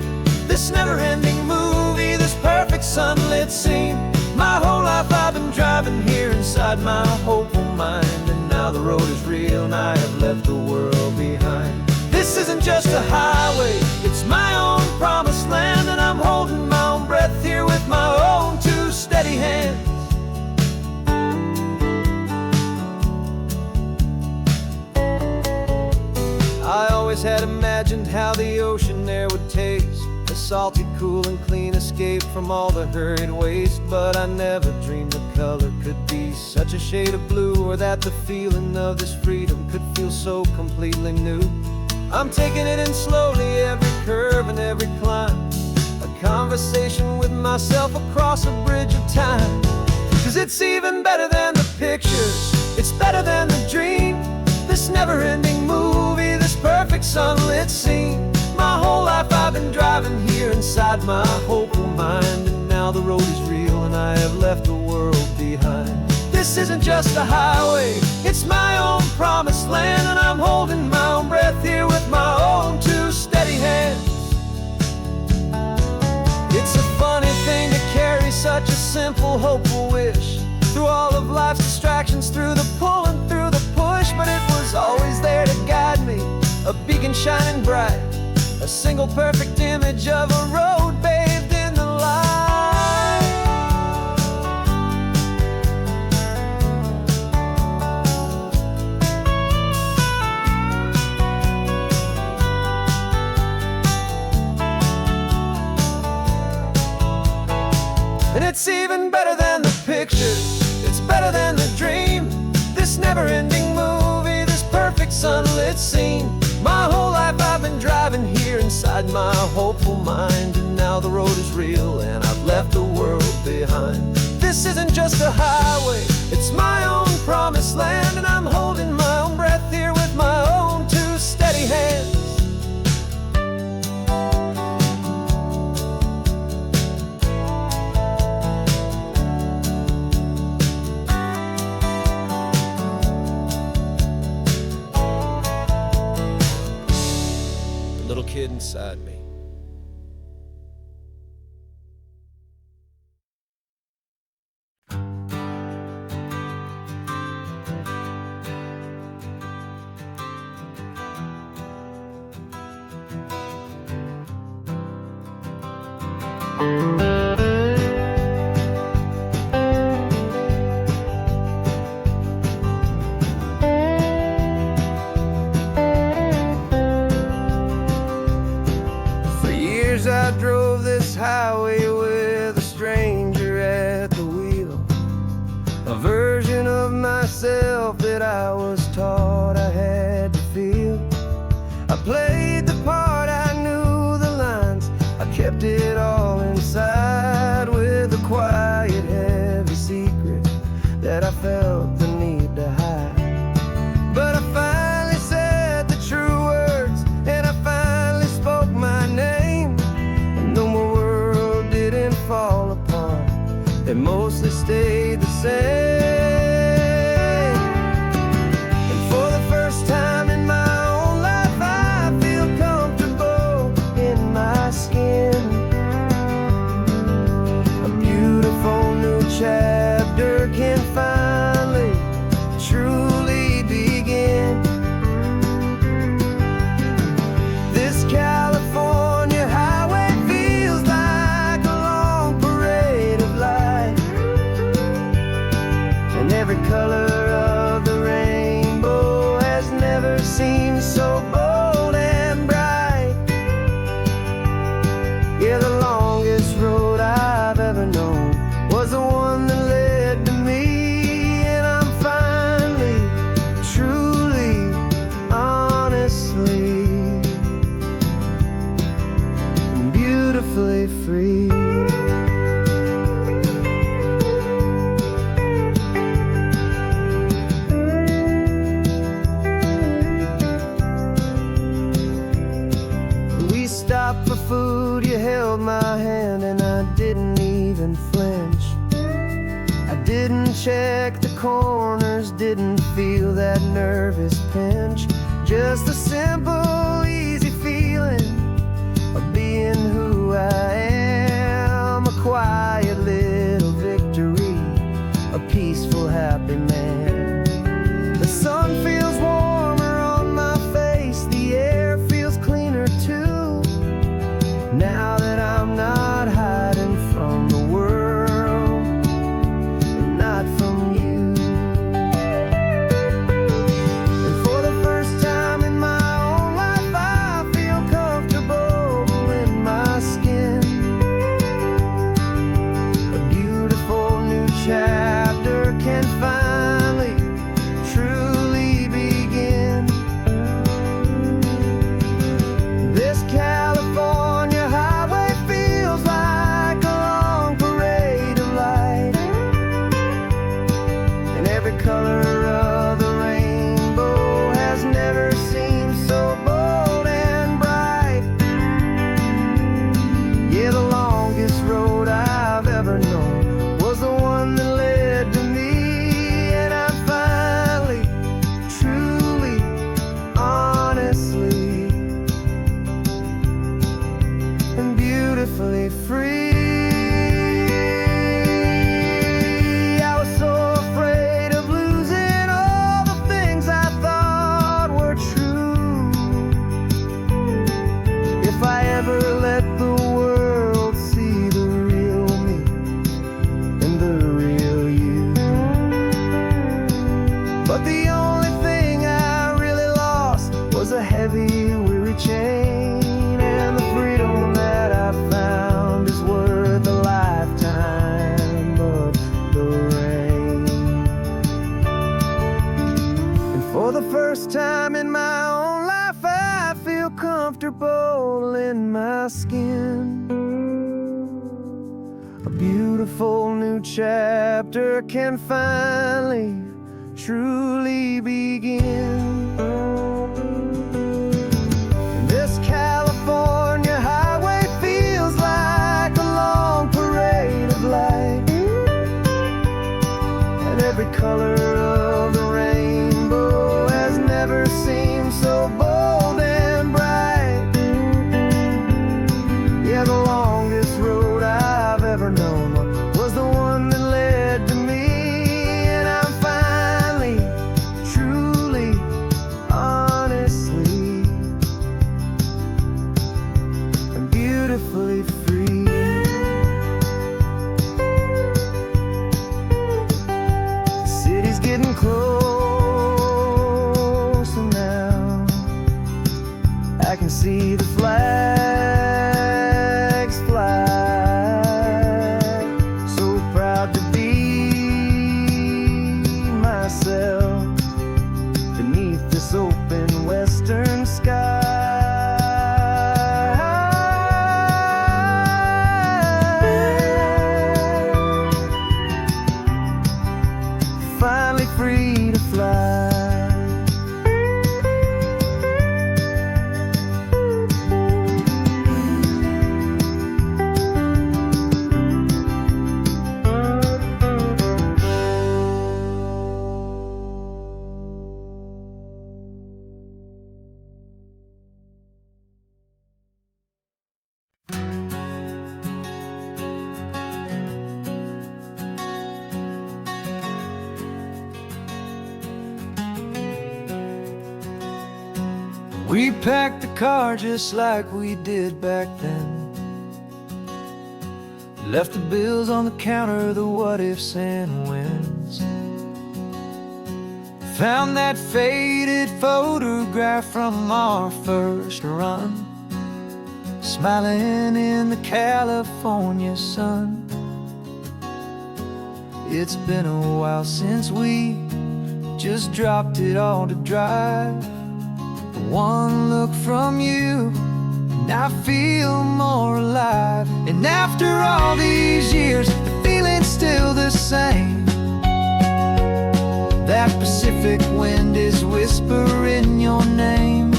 [SPEAKER 1] This never-ending movie, this perfect sunlit scene. My whole life I've been driving here inside my hopeful mind, and now the road is real and I have left the world behind. This isn't just a highway, it's my own promised land, and I'm holding my own breath here with my own 2 steady hands. I always had imagined how the ocean there would taste, a salty, cool and clean escape from all the hurried waste. But I never dreamed the color could be such a shade of blue, or that the feeling of this freedom could feel so completely new. I'm taking it in slowly, every curve and every climb, a conversation with myself across a bridge of time. 'Cause it's even better than the pictures, it's better than the dream. This never-ending movie, this perfect sunlit scene. My whole life I've been driving here inside my hopeful mind, and now the road is real and I have left the world behind. This isn't just a highway, it's my own promised land, and I'm holding my own breath here with my own 2 steady hands. It's a funny thing to carry such a simple, hopeful wish through all of life's distractions, through the pull and through the push. But it was always there to guide me, a beacon shining bright, a single perfect image of a road bathed in the light. And it's even better than the pictures, it's better than the dream. This never-ending movie, this perfect sunlit scene. My whole life I've been driving here inside my hopeful mind, and now the road is real and I've left the world behind. This isn't just a highway, it's my own promised land, and I'm holding my own breath here with my own 2 steady hands. Little kid inside me. I drove this highway with a stranger at the wheel, a version of myself that I was taught I had to feel. I played the part, I knew the lines, I kept it all inside with a quiet, heavy secret that I felt the need to hide. But I finally said the true words, and I finally spoke my name. Fall apart, they mostly stayed the same. And for the first time in my own life, I feel comfortable in my skin. A beautiful new chapter can finally every color of the rainbow has never seemed so bold and bright. Yeah, the longest road I've ever known was the one that led to me, and I'm finally, truly, honestly, beautifully free. We stopped for food, you held my hand, and I didn't even flinch. I didn't check the corners, didn't feel that nervous pinch. Just a simple, easy feeling of being who I am. A quiet little victory, a peaceful, happy man. The sun feels warmer on my face, the air feels cleaner too, now that I'm not hiding from the world, and not from you. And for the first time in my own life, I feel comfortable in my skin. A beautiful new chapter can finally, truly begin. This California highway feels like a long parade of light, and every color of the rainbow has never seemed so bold and bright. Yeah, the longest road I've ever known was the one that led to me, and I'm finally, truly, honestly, and beautifully free. I was so afraid of losing all the things I thought were true. If I ever let the world see the real me and the real you. But the only thing I really lost was a heavy, weary chain, and the freedom that I found is worth a lifetime of the rain. And for the first time in my own life, I feel comfortable in my skin. A beautiful new chapter can finally, truly begin. This California highway feels like a long parade of light, and every color of the rainbow has never seemed so bold and bright. Yeah, the longest road I've ever known was the one that led to me, and I'm finally, truly, honestly, and beautifully free. The city's getting closer now. I can see the flags fly. So proud to be myself beneath this open western sky. Finally free to fly. We packed the car just like we did back then. Left the bills on the counter, the what ifs and whens. Found that faded photograph from our first run, smiling in the California sun. It's been a while since we just dropped it all to dry. One look from you and I feel more alive. And after all these years, the feeling's still the same. That Pacific wind is whispering your name.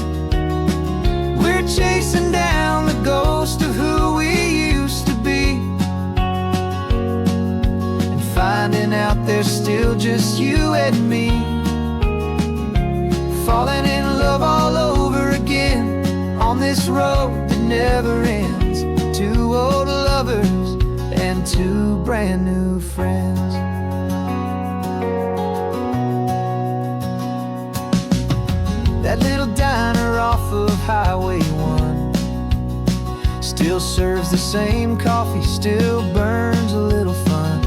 [SPEAKER 1] We're chasing down the ghost of who we used to be, and finding out there's still just you and me. Falling in love all over again on this road that never ends. Two old lovers and two brand new friends. That little diner off of Highway 1 still serves the same coffee, still burns a little fun.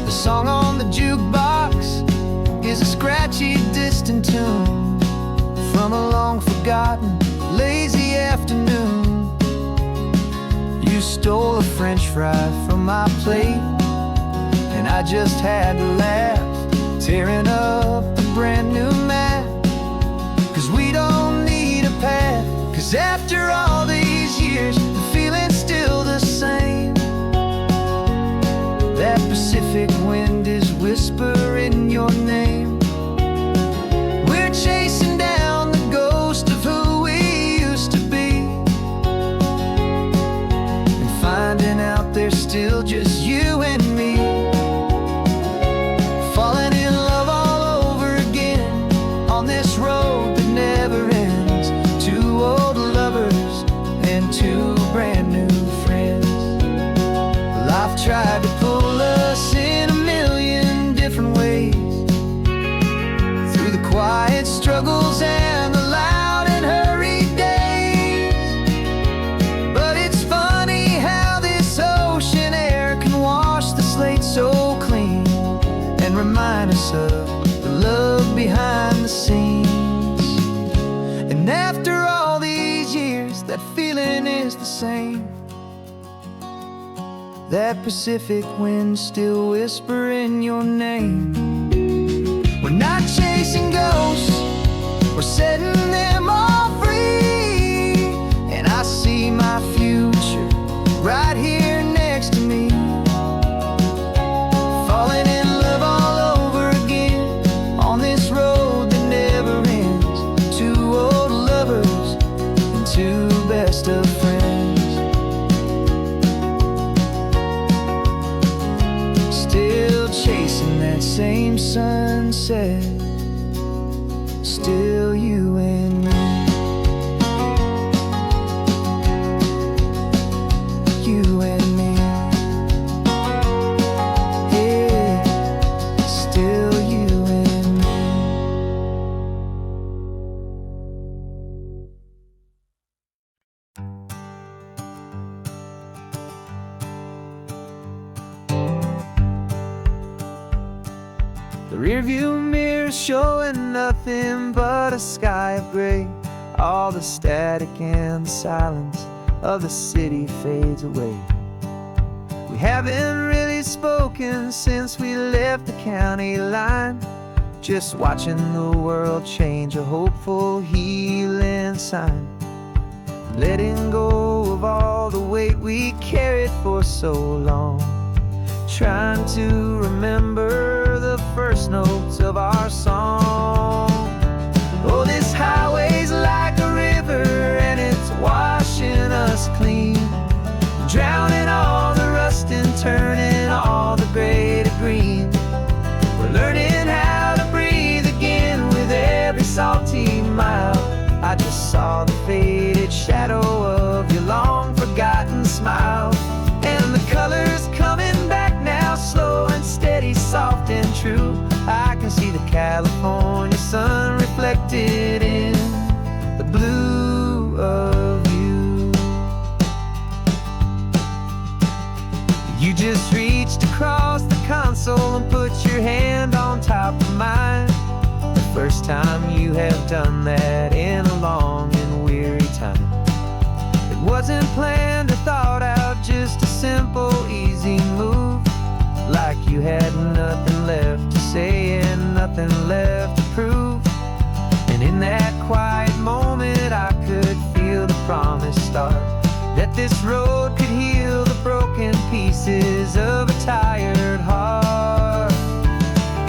[SPEAKER 1] The song on the jukebox is a scratchy, distant tune from a long-forgotten, lazy afternoon. You stole a French fry from my plate, and I just had to laugh, tearing up the brand new map. 'Cause we don't need a path, 'cause after all these years, the feeling's still the same. That Pacific wind is whispering your name. We're chasing down the ghost of who we used to be, and finding out there's still just you and me. Falling in love all over again on this road that never ends. Two old lovers and two brand new friends. Life tried to pull us in a million different ways, through the quiet struggles and the loud and hurried days. But it's funny how this ocean air can wash the slate so clean, and remind us of the love behind the scenes. And after all these years, that feeling is the same. That Pacific wind still whispering your name. We're not chasing ghosts, we're setting them all free. And I see my future right here next to me. Falling in love all over again on this road that never ends. Two old lovers and two best of friends. Still chasing that same sunset, still you and me. You and me. Yeah, still you and me. The rearview mirror showing nothing but a sky of gray. All the static and the silence of the city fades away. We haven't really spoken since we left the county line, just watching the world change, a hopeful healing sign. Letting go of all the weight we carried for so long, trying to remember the first notes of our song. Oh, this highway's like a river and it's washing us clean, drowning all the rust and turning all the gray to green. We're learning how to breathe again with every salty mile. I just saw the faded shadow of your long forgotten smile, and the colors coming back now, slow and steady, soft and true. I can see the California sun reflected in the blue of you. You just reached across the console and put your hand on mind. The first time you have done that in a long and weary time. It wasn't planned or thought out, just a simple, easy move. Like you had nothing left to say and nothing left to prove. And in that quiet moment I could feel the promise start, that this road could heal the broken pieces of a tired heart.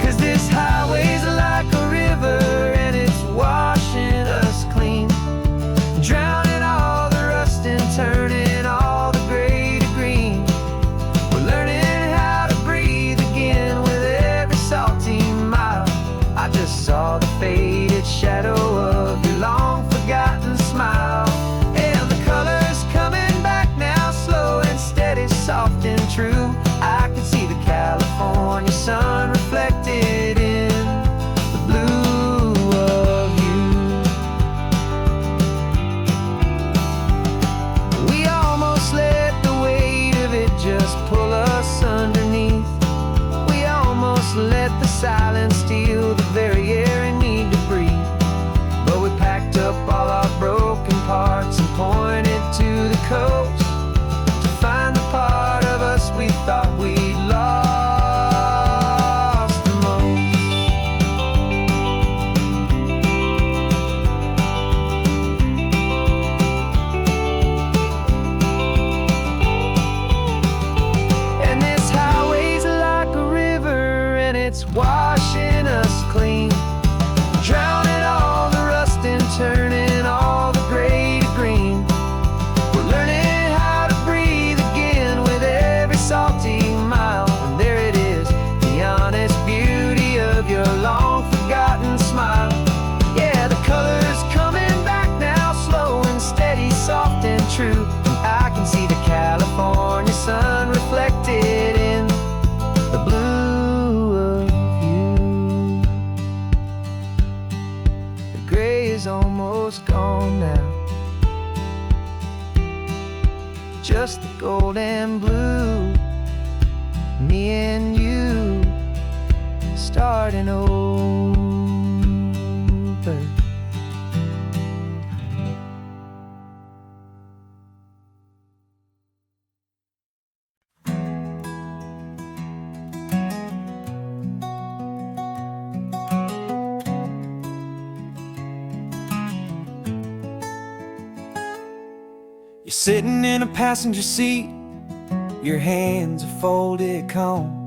[SPEAKER 1] 'Cause this highway's like a river and it's washing us clean, drowning all the rust and turning all the gray to green. We're learning how to breathe again with every salty mile. I just saw the faded shadow of your long forgotten smile. And the colors coming back now, slow and steady, soft and true. I can see the California sun reflected in the blue of you. We almost let the weight of it just pull us underneath. We almost let the silence steal the very air and need to breathe. But we packed up all our broken parts and pointed to the coast to find the part of us we thought we'd lost the most. And this highway's like a river and it's washing us clean, drowning all the rust and turning all the gray to green. We're learning how to breathe again with every salty mile. And there it is, the honest beauty of your long forgotten smile. Yeah, the colors coming back now, slow and steady, soft and true. I can see the California sun reflected in the blue of you. The gray is almost gone now, just the gold and blue. Me and you starting over. You're sitting in a passenger seat, your hands are folded calm.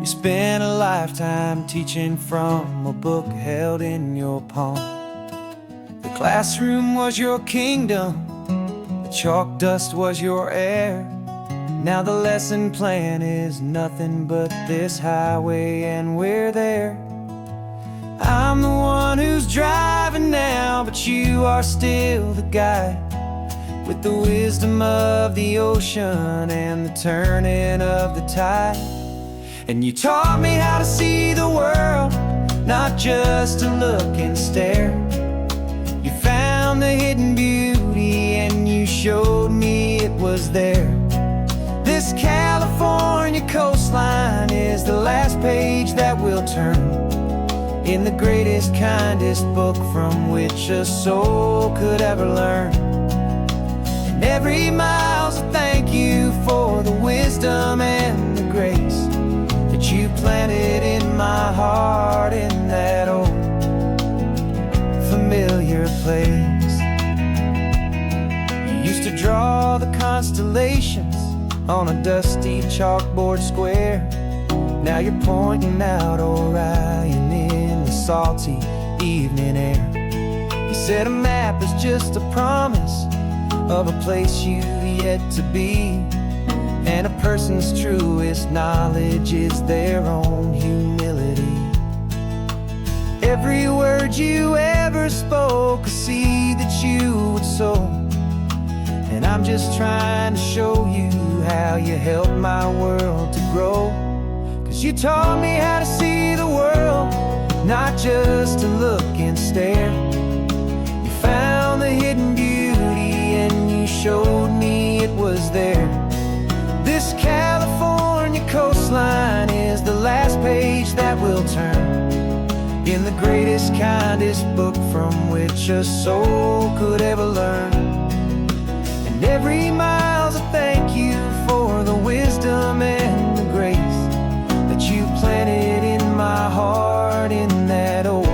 [SPEAKER 1] You spent a lifetime teaching from a book held in your palm. The classroom was your kingdom, the chalk dust was your air. Now the lesson plan is nothing but this highway and we're there. I'm the one who's driving now, but you are still the guide, with the wisdom of the ocean and the turning of the tide. And you taught me how to see the world, not just to look and stare. You found the hidden beauty and you showed me it was there. This California coastline is the last page that we'll turn in the greatest, kindest book from which a soul could ever learn. And every mile's a thank you for the wisdom and the grace that you planted in my heart in that old familiar place. You used to draw the constellations on a dusty chalkboard square. Now you're pointing out Orion in the salty evening air. You said a map is just a promise of a place you've yet to be, and a person's truest knowledge is their own humility. Every word you ever spoke, a seed that you would sow. And I'm just trying to show you how you helped my world to grow. 'Cause you taught me how to see the world, not just to look and stare. You found the hidden beauty and you showed me it was there. This California coastline is the last page that we'll turn greatest, kindest book from which a soul could ever learn. And every mile's a thank you for the wisdom and the grace that you planted in my heart in that old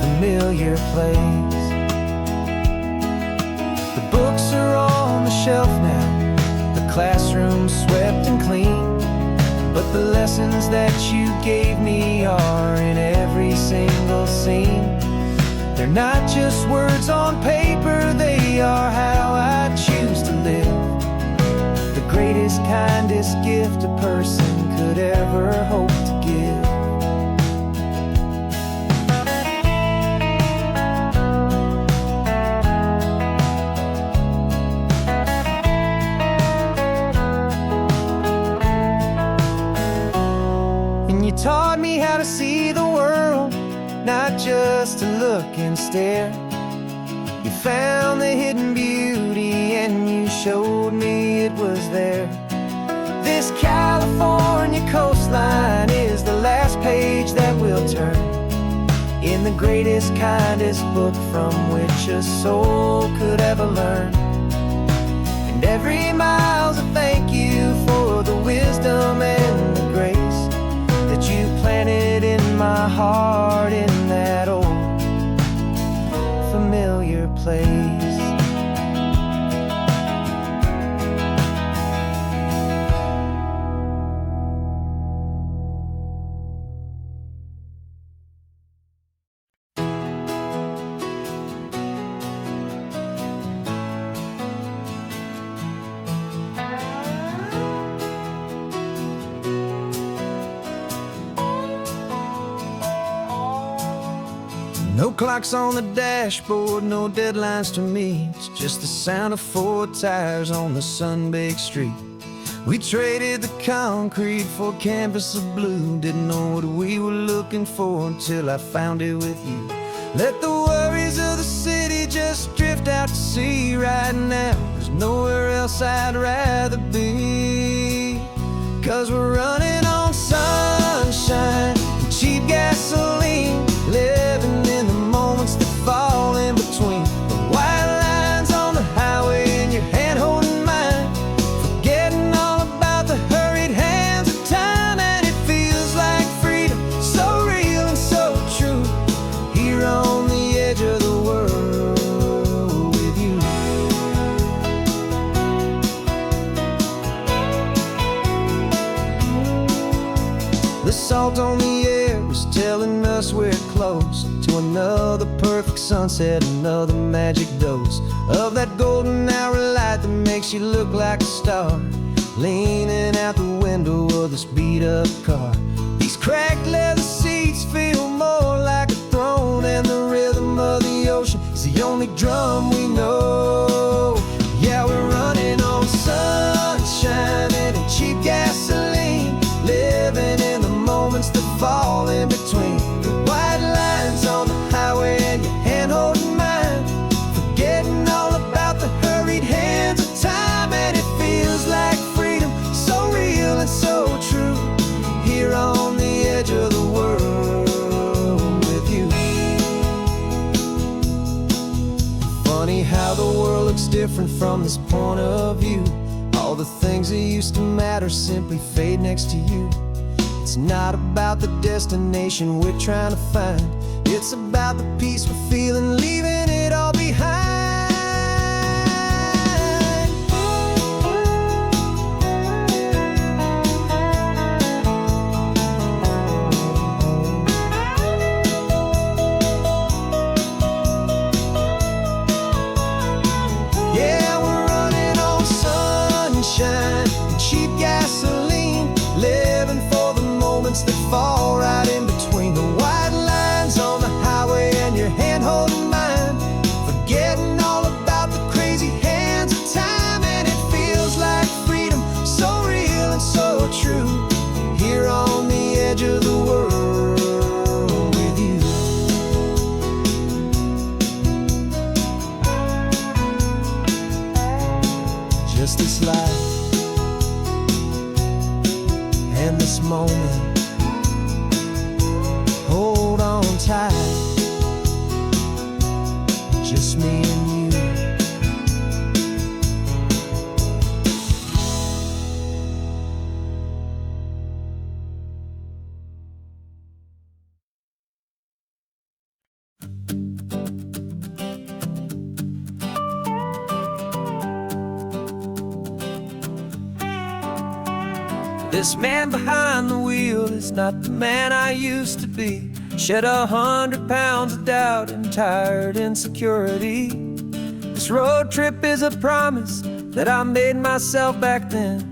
[SPEAKER 1] familiar place. The books are on the shelf now, the classroom swept and clean, but the lessons that you gave me are in every single scene. They're not just words on paper, they are how I choose to live. The greatest, kindest gift a person could ever hope to give. You taught me how to see the world, not just to look and stare. You found the hidden beauty and you showed me it was there. This California coastline is the last page that we'll turn in the greatest, kindest book from which a soul could ever learn. And every mile's a thank you for the wisdom and the grace that you planted in my heart in that old familiar place. No clocks on the dashboard, no deadlines to meet. It's just the sound of 4 tires on the sun-baked street. We traded the concrete for a canvas of blue. Didn't know what we were looking for until I found it with you. Let the worries of the city just drift out to sea right now. There's nowhere else I'd rather be, 'cause we're running on sunshine and cheap gasoline, living in the moments that fall in between the white lines on the highway and your hand holding mine, forgetting all about the hurried hands of time. And it feels like freedom, so real and so true, here on the edge of the world with you. The salt on the air is telling us we're close to another perfect sunset, another magic dose of that golden hour light that makes you look like a star, leaning out the window of this beat-up car. These cracked leather seats feel more like a throne, and the rhythm of the ocean is the only drum we know. Yeah, we're running on sunshine and cheap gasoline, living in the moments that fall in between the white lines on the highway and your hand holding mine, forgetting all about the hurried hands of time. And it feels like freedom, so real and so true, here on the edge of the world with you. Funny how the world looks different from this point of view. All the things that used to matter simply fade next to you. It's not about the destination we're trying to find, it's about the peace we're feeling, leaving it all behind. Yeah, we're running on sunshine and cheap gasoline, living for the moments that fall right in between the white lines on the highway and your hand holding mine, forgetting all about the crazy hands of time. And it feels like freedom, so real and so true, here on the edge of the world with you. Just this life and this moment, hold This man behind the wheel is not the man I used to be. Shed 100 pounds of doubt and tired insecurity. This road trip is a promise that I made myself back then,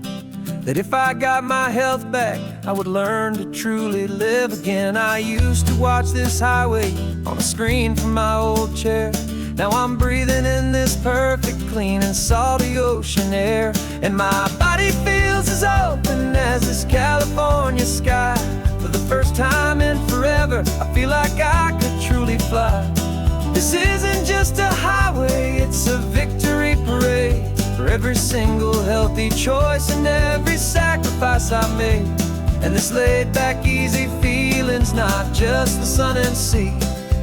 [SPEAKER 1] that if I got my health back, I would learn to truly live again. I used to watch this highway on a screen from my old chair. Now I'm breathing in this perfect, clean and salty ocean air. And my body feels as open as this California sky. For the first time in forever, I feel like I could truly fly. This isn't just a highway, it's a victory parade. For every single healthy choice and every sacrifice I made. And this laid back, easy feeling's not just the sun and sea.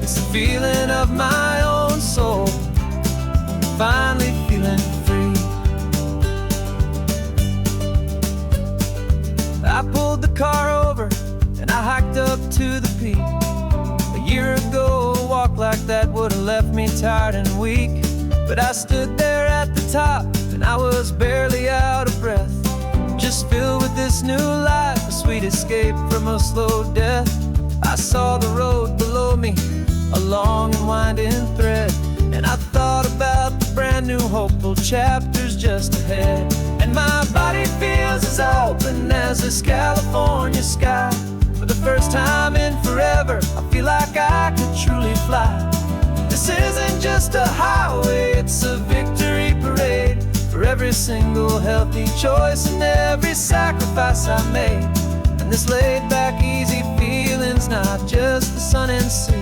[SPEAKER 1] It's the feeling of my own soul, finally feeling free. I pulled the car over and I hiked up to the peak. A year ago, a walk like that would have left me tired and weak. But I stood there at the top and I was barely out of breath, just filled with this new life, a sweet escape from a slow death. I saw the road below me, a long and winding thread, and I thought about the brand new hopeful chapters just ahead. And my body feels as open as this California sky. For the first time in forever, I feel like I could truly fly. This isn't just a highway, it's a victory parade. For every single healthy choice and every sacrifice I made. And this laid back, easy feeling's not just the sun and sea.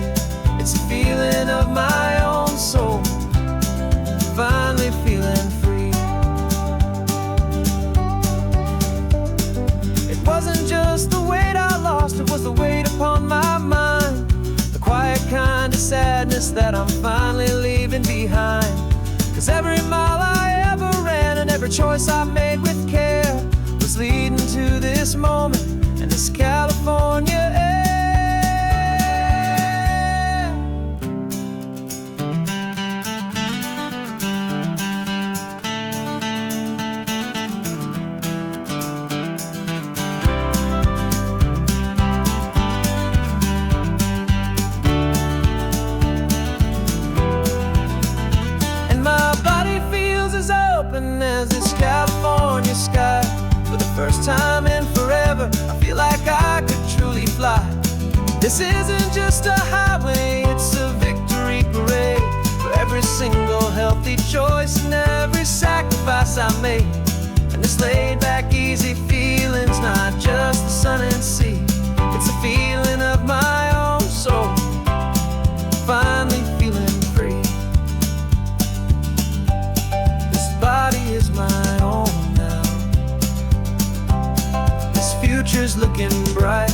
[SPEAKER 1] It's a feeling of my own soul, finally feeling free. It wasn't just the weight I lost, it was the weight upon my mind. The quiet kind of sadness that I'm finally leaving behind. 'Cause every mile I ever ran and every choice I made with care was leading to this moment and this California air. As this California sky. For the first time in forever, I feel like I could truly fly. This isn't just a highway, it's a victory parade. For every single healthy choice and every sacrifice I made. And this laid back, easy feeling's not just the sun and sea. It's a feeling of my own soul, finally feeling free. Body is my own now. This future's looking bright,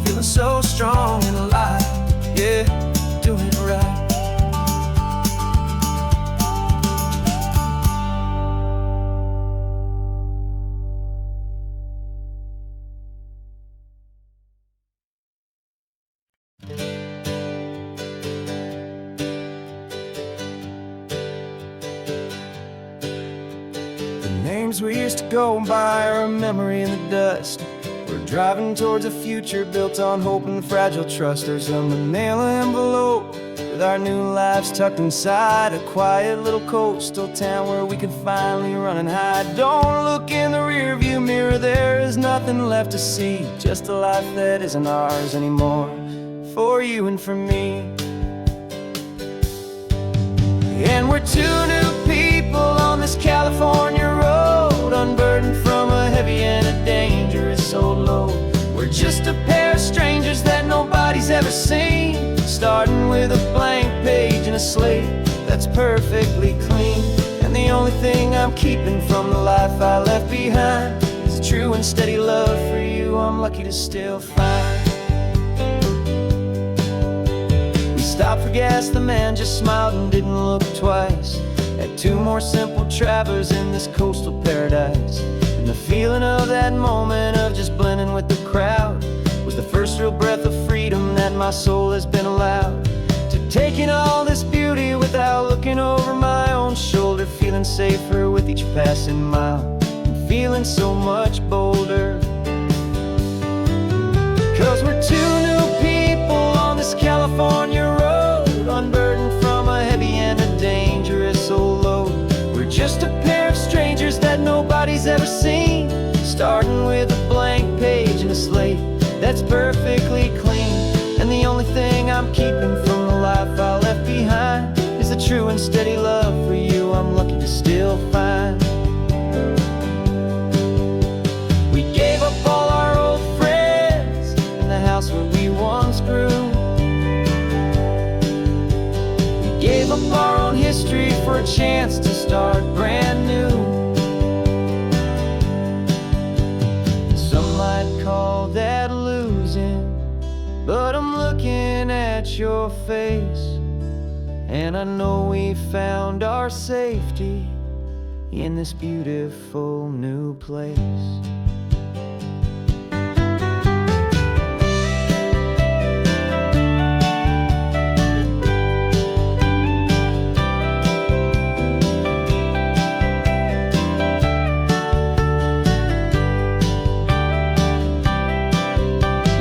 [SPEAKER 1] feeling so strong and alive. Yeah, doing it right. Names we used to go by are a memory in the dust. We're driving towards a future built on hope and fragile trust. There's a manila envelope with our new lives tucked inside, a quiet little coastal town where we can finally run and hide. Don't look in the rearview mirror, there is nothing left to see, just a life that isn't ours anymore, for you and for me. And we're two new people on this California road, unburdened from a heavy and a dangerous old load. We're just a pair of strangers that nobody's ever seen, starting with a blank page and a slate that's perfectly clean. And the only thing I'm keeping from the life I left behind is a true and steady love for you I'm lucky to still find. We stopped for gas, the man just smiled and didn't look twice. Had two more simple travelers in this coastal paradise. And the feeling of that moment of just blending with the crowd was the first real breath of freedom that my soul has been allowed to take in all this beauty without looking over my own shoulder, feeling safer with each passing mile, and feeling so much bolder. But I'm looking at your face, and I know we found our safety in this beautiful new place.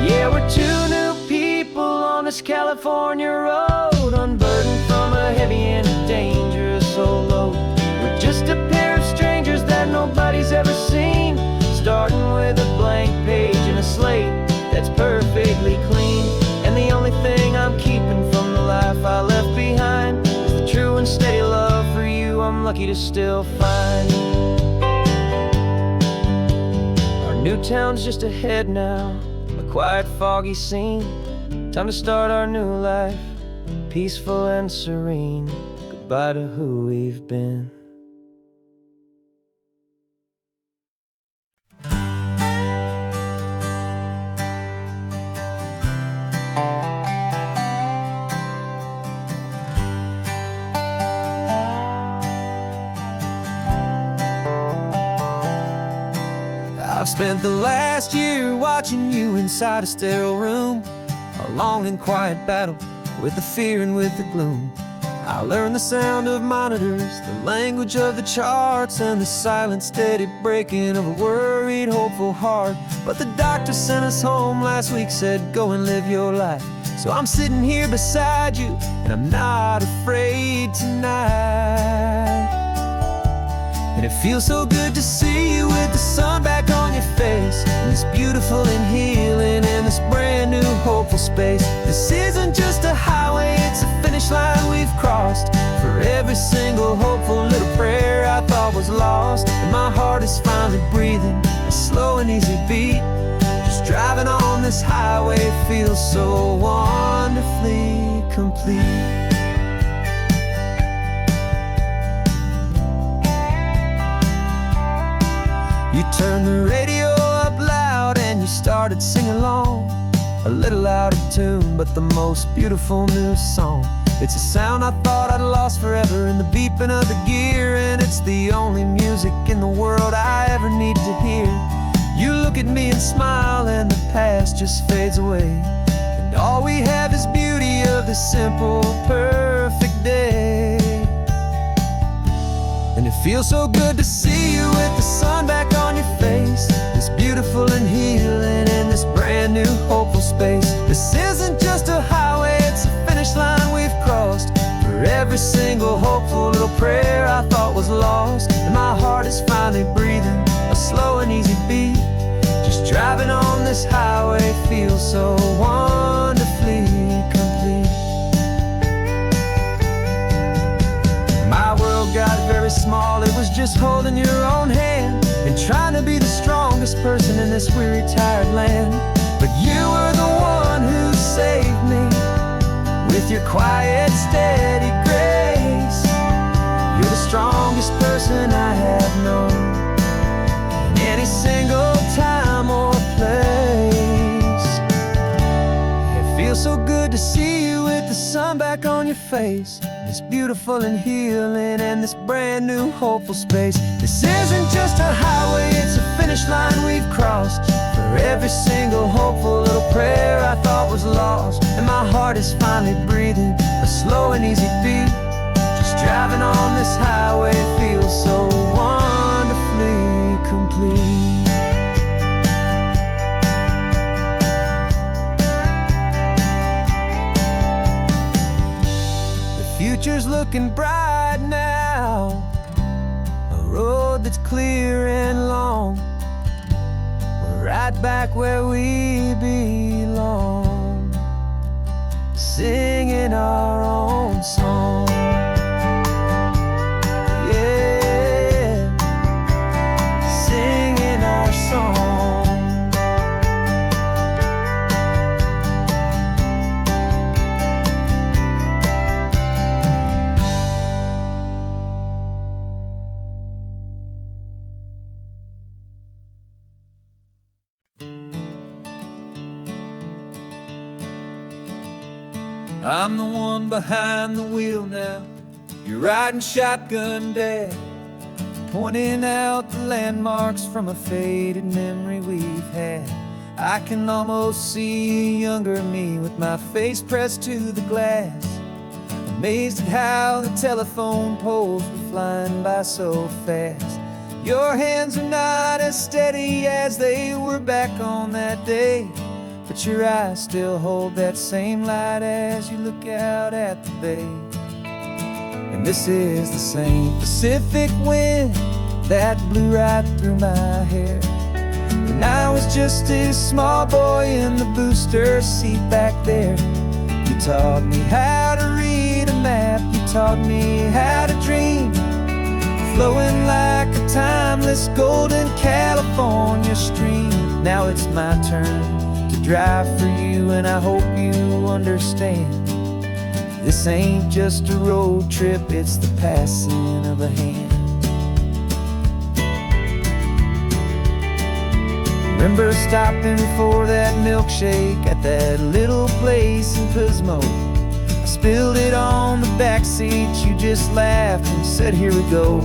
[SPEAKER 1] Yeah, we're two new people on this California road, unburdened from a heavy and dangerous old load. We're just a pair of strangers that nobody's ever seen, starting with a blank page and a slate that's perfectly clean. And the only thing I'm keeping from the life I left behind is the true and steady love for you I'm lucky to still find. Our new town's just ahead now, a quiet, foggy scene. Time to start our new life, peaceful and serene. Goodbye to who we've been. I've spent the last year watching you inside a sterile room, a long and quiet battle with the fear and with the gloom. I learned the sound of monitors, the language of the charts, and the silent, steady breaking of a worried, hopeful heart. But the doctor sent us home last week, said go and live your life. So I'm sitting here beside you, and I'm not afraid tonight. And it feels so good to see you with the sun back on your face, and this beautiful and healing in this brand new hopeful space. This isn't just a highway, it's a finish line we've crossed. For every single hopeful little prayer I thought was lost, and my heart is finally breathing a slow and easy beat. Just driving on this highway feels so wonderfully complete. You turned the radio up loud and you started singing along, a little out of tune, but the most beautiful new song. It's a sound I thought I'd lost forever in the beeping of the gear, and it's the only music in the world I ever need to hear. You look at me and smile, and the past just fades away, and all we have is beauty of this simple, perfect day. And it feels so good to see you with the sun back on your face, this beautiful and healing in this brand new hopeful space. This isn't just a highway, it's a finish line we've crossed. For every single hopeful little prayer I thought was lost, and my heart is finally breathing a slow and easy beat. Just driving on this highway feels so wonderfully complete. My world got very small, it was just holding your own hand and trying to be the strongest person in this weary, tired land. But you were the one who saved me with your quiet, steady grace. You're the strongest person I have known in any single time or place. It feels so good to see you with the sun back on your face, this beautiful and healing and this brand new hopeful space. This isn't just a highway, it's a finish line we've crossed. For every single hopeful little prayer I thought was lost, and my heart is finally breathing a slow and easy beat. Just driving on this highway feels so wonderfully complete. Future's looking bright now, a road that's clear and long. We're right back where we belong, singing our own song. Yeah, singing our song. I'm the one behind the wheel now. You're riding shotgun, Dad, pointing out the landmarks from a faded memory we've had. I can almost see a younger me with my face pressed to the glass, amazed at how the telephone poles were flying by so fast. Your hands are not as steady as they were back on that day, but your eyes still hold that same light as you look out at the bay. And this is the same Pacific wind that blew right through my hair when I was just a small boy in the booster seat back there. You taught me how to read a map, you taught me how to dream, flowing like a timeless golden California stream. Now it's my turn to drive for you, and I hope you understand. This ain't just a road trip, it's the passing of a hand. Remember stopping for that milkshake at that little place in Pismo. I spilled it on the back seat, you just laughed and said, "Here we go."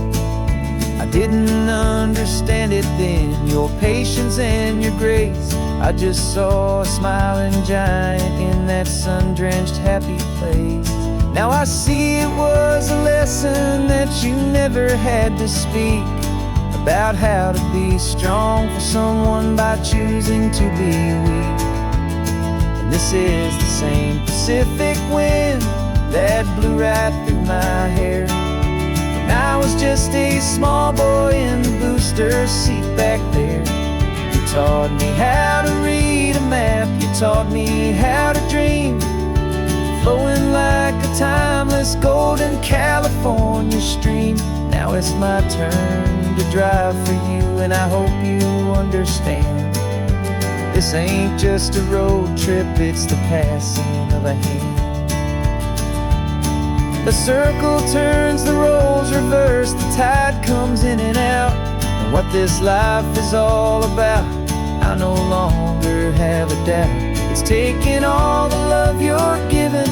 [SPEAKER 1] I didn't understand it then, your patience and your grace. I just saw a smiling giant in that sun-drenched happy place. Now I see it was a lesson that you never had to speak, about how to be strong for someone by choosing to be weak. And this is the same Pacific wind that blew right through my hair when I was just a small boy in the booster seat back there. You taught me how to read a map, you taught me how to dream, flowing like a timeless golden California stream. Now it's my turn to drive for you, and I hope you understand. This ain't just a road trip, it's the passing of a hand. The circle turns, the roles reverse, the tide comes in and out. And what this life is all about, I no longer have a doubt. It's taking all the love you're giving,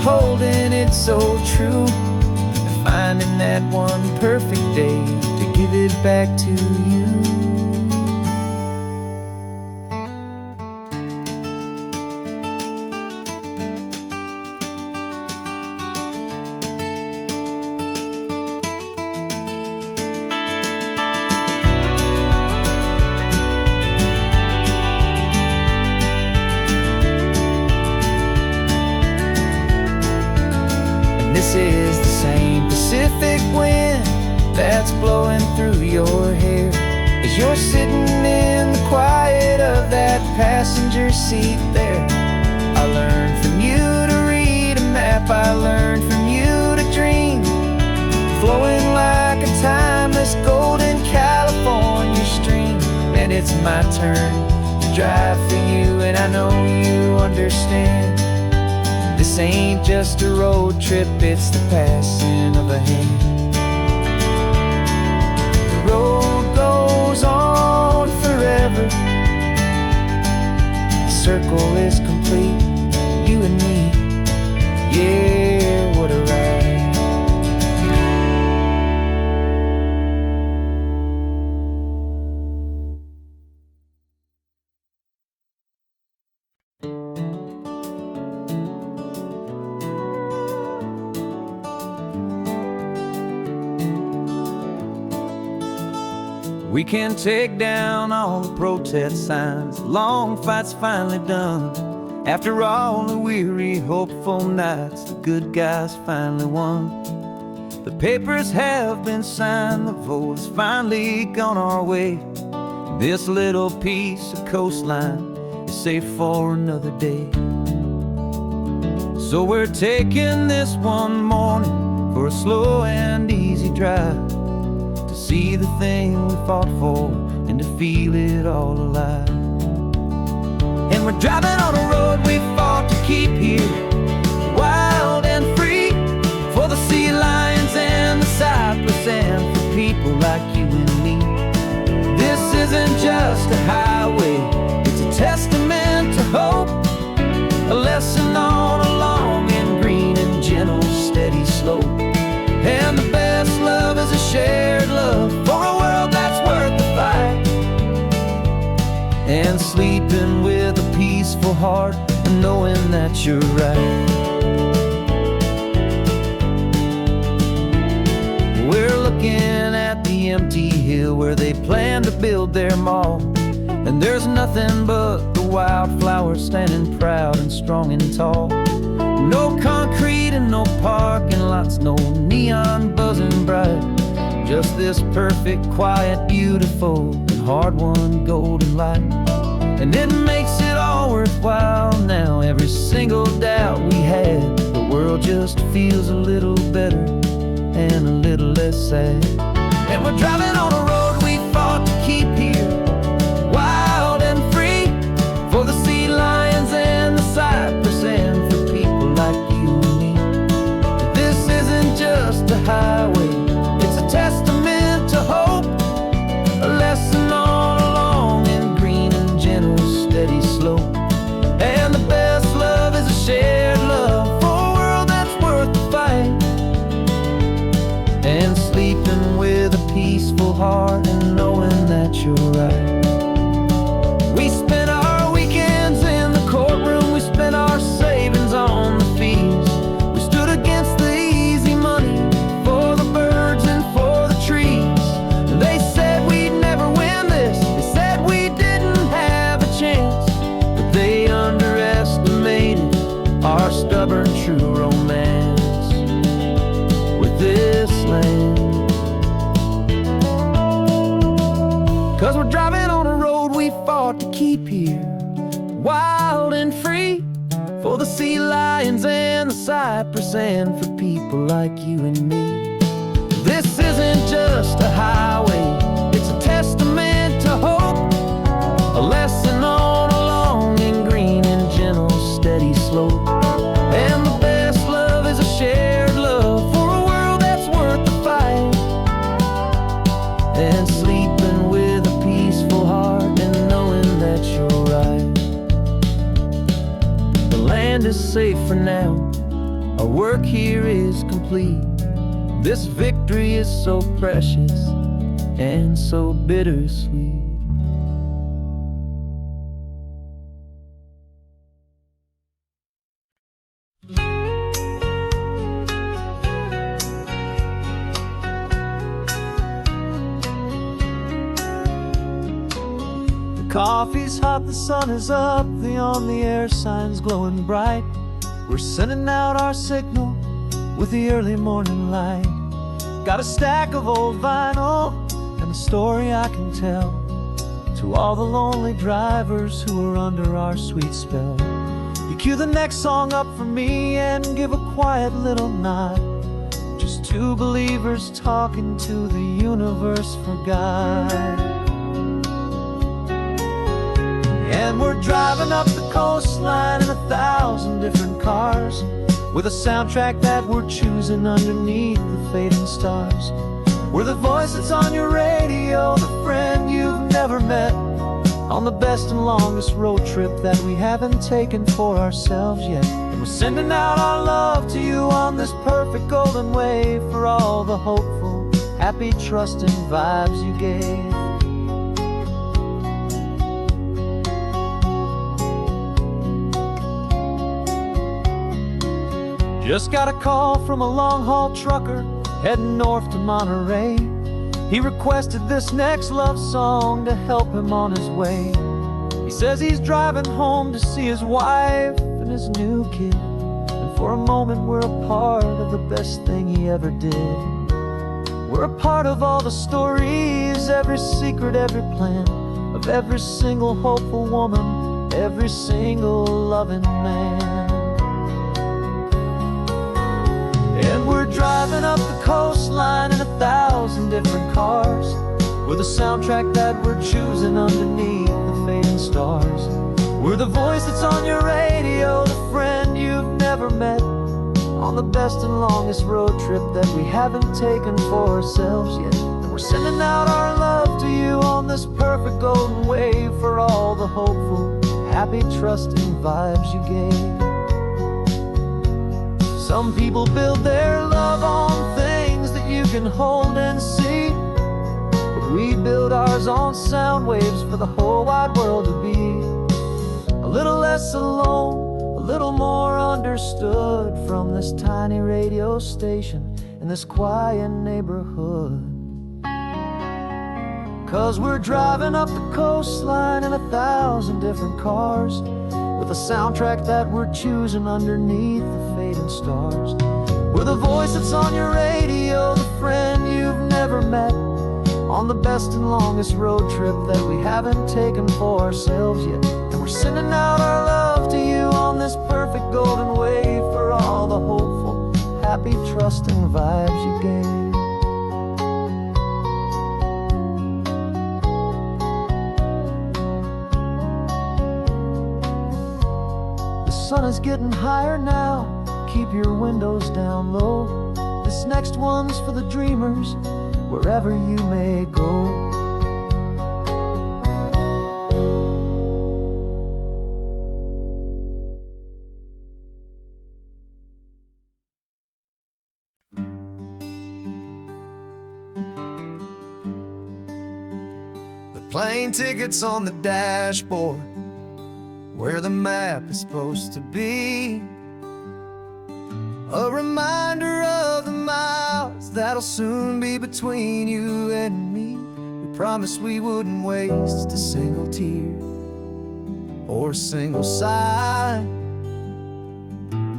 [SPEAKER 1] holding it so true, and finding that one perfect day to give it back to you. This is the same Pacific wind that's blowing through your hair as you're sitting in the quiet of that passenger seat there. I learned from you to read a map, I learned from you to dream, flowing like a timeless golden California stream. And it's my turn to drive for you, and I know you understand. This ain't just a road trip, it's the passing of a hand. The road goes on forever, the circle is complete, you and me, yeah, what a ride. We can take down all the protest signs, the long fight's finally done. After all the weary, hopeful nights, the good guys finally won. The papers have been signed, the vote has finally gone our way. This little piece of coastline is safe for another day. So we're taking this one morning for a slow and easy drive, see the thing we fought for and to feel it all alive. And we're driving on a road we fought to keep here, wild and free, for the sea lions and the cypress and for people like you and me. This isn't just a highway, it's a testament to hope, a lesson on a long sleeping with a peaceful heart and knowing that you're right. We're looking at the empty hill where they plan to build their mall, and there's nothing but the wildflowers standing proud and strong and tall. No concrete and no parking lots, no neon buzzing bright. Just this perfect, quiet, beautiful, and hard-won golden light. And it makes it all worthwhile now. Every single doubt we had, the world just feels a little better and a little less sad. And we're driving on a road we fought to keep here, wild and free, for the sea lions and the cypress and for people like you and me. This isn't just a highway, it's a testament to hope, a lesson all along in green and gentle, steady slope. And the best love is a shared love for a world that's worth the fight. And sleeping with a peaceful heart and knowing that you're right. We spent our weekends in the courtroom, we spent our savings on the fees. We stood against the easy money for the birds and for the trees. And they said we'd never win this, they said we didn't have a chance, but they underestimated our stubborn true romance with this land. 'Cause we're driving on a road we fought to keep here, wild and free, for the sea lions and the cypress and for people like you and me. This isn't just a highway, it's a testament to hope, a lesson on a long and green and gentle, steady slope. And the best love is a shared love for a world that's worth the fight. And sleeping with a peaceful heart and knowing that you're right. The land is safe for now, our work here is complete. This victory is so precious and so bittersweet.
[SPEAKER 2] Coffee's hot, the sun is up, the on-the-air sign's glowing bright. We're sending out our signal with the early morning light. Got a stack of old vinyl and a story I can tell to all the lonely drivers who are under our sweet spell. You cue the next song up for me and give a quiet little nod. Just two believers talking to the universe for God. And we're driving up the coastline in 1,000 different cars, with a soundtrack that we're choosing underneath the fading stars. We're the voice that's on your radio, the friend you've never met, on the best and longest road trip that we haven't taken for ourselves yet. And we're sending out our love to you on this perfect golden wave for all the hopeful, happy, trusting vibes you gave. Just got a call from a long-haul trucker heading north to Monterey. He requested this next love song to help him on his way. He says he's driving home to see his wife and his new kid, and for a moment we're a part of the best thing he ever did. We're a part of all the stories, every secret, every plan, of every single hopeful woman, every single loving man. And we're driving up the coastline in 1,000 different cars, with a soundtrack that we're choosing underneath the fading stars. We're the voice that's on your radio, the friend you've never met, on the best and longest road trip that we haven't taken for ourselves yet. And we're sending out our love to you on this perfect golden wave for all the hopeful, happy, trusting vibes you gave. Some people build their love on things that you can hold and see, but We build ours on sound waves for the whole wide world to be a little less alone, a little more understood from this tiny radio station in this quiet neighborhood. 'Cause we're driving up the coastline in 1,000 different cars, with a soundtrack that we're choosing underneath the fading stars. We're the voice that's on your radio, the friend you've never met, on the best and longest road trip that we haven't taken for ourselves yet. And we're sending out our love to you on this perfect golden wave for all the hopeful, happy, trusting vibes you gave. The sun is getting higher now, keep your windows down low. This next one's for the dreamers, wherever you may go.
[SPEAKER 1] The plane tickets on the dashboard, where the map is supposed to be. A reminder of the miles that'll soon be between you and me. We promised we wouldn't waste a single tear or a single sigh.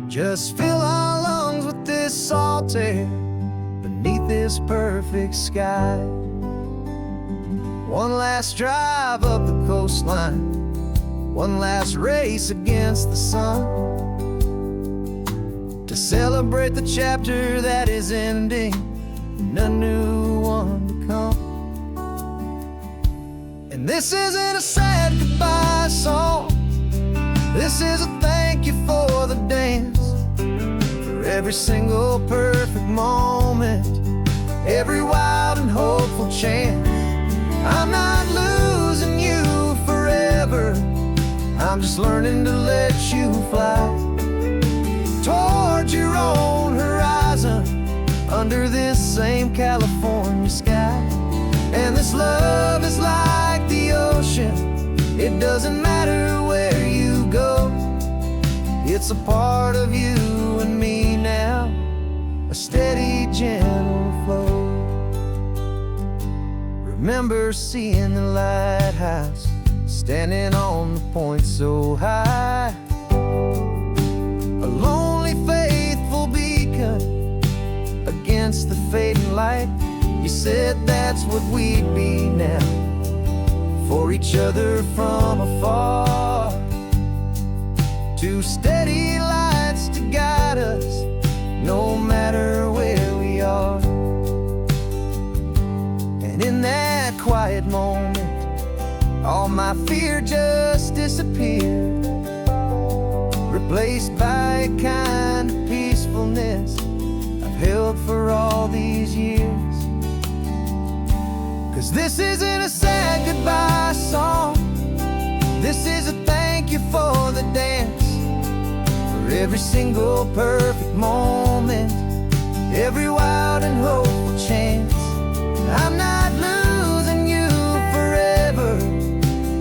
[SPEAKER 1] Just fill our lungs with this salt air beneath this perfect sky. One last drive up the coastline, one last race against the sun, to celebrate the chapter that is ending and a new one to come. And this isn't a sad goodbye song, this is a thank you for the dance, for every single perfect moment, every wild and hopeful chance. I'm not losing you forever, I'm just learning to let you fly towards your own horizon, under this same California sky. And this love is like the ocean, it doesn't matter where you go, it's a part of you and me now, a steady, gentle flow. Remember seeing the lighthouse, standing on the point so high, a lonely, faithful beacon against the fading light. You said that's what we'd be now, for each other from afar. Two steady lights to guide us, no matter where we are. And in that quiet moment, all my fear just disappeared, replaced by a kind of peacefulness I've held for all these years. 'Cause this isn't a sad goodbye song, this is a thank you for the dance, for every single perfect moment, every wild and hopeful chance. I'm not losing you forever,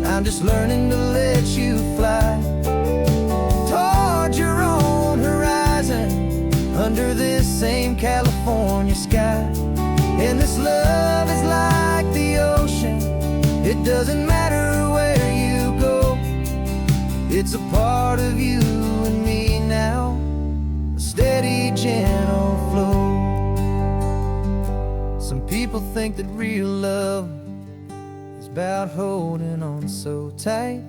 [SPEAKER 1] I'm just learning to let you fly towards your own horizon, under this same California sky. And this love is like the ocean, it doesn't matter where you go, it's a part of you and me now, a steady, gentle flow. Some people think that real love is about holding on so tight.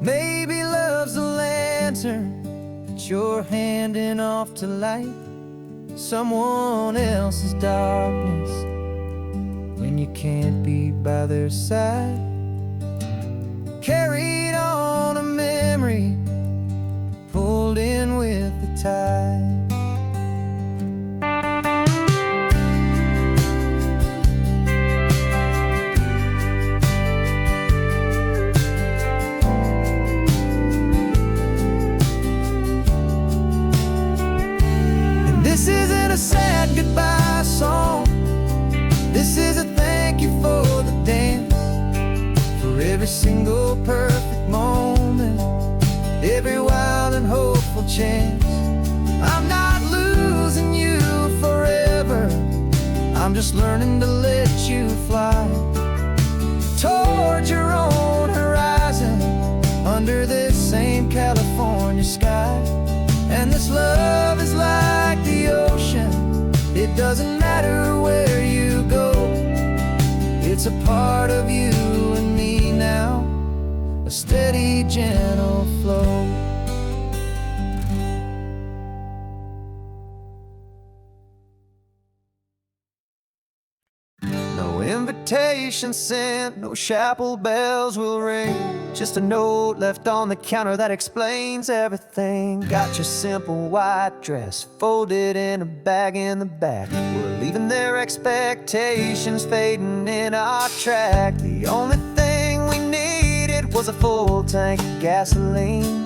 [SPEAKER 1] Maybe love's a lantern that you're handing off to light someone else's darkness when you can't be by their side. Carried on a memory, pulled in with the tide. This isn't a sad goodbye song, this just learning to let you fly toward your own horizon under this same California sky. And this love is like the ocean, it doesn't matter where you go, it's a part of you and me now, a steady, gentle flow. No invitation sent, no chapel bells will ring, just a note left on the counter that explains everything. Got your simple white dress folded in a bag in the back. We're leaving their expectations fading in our track. The only thing we needed was a full tank of gasoline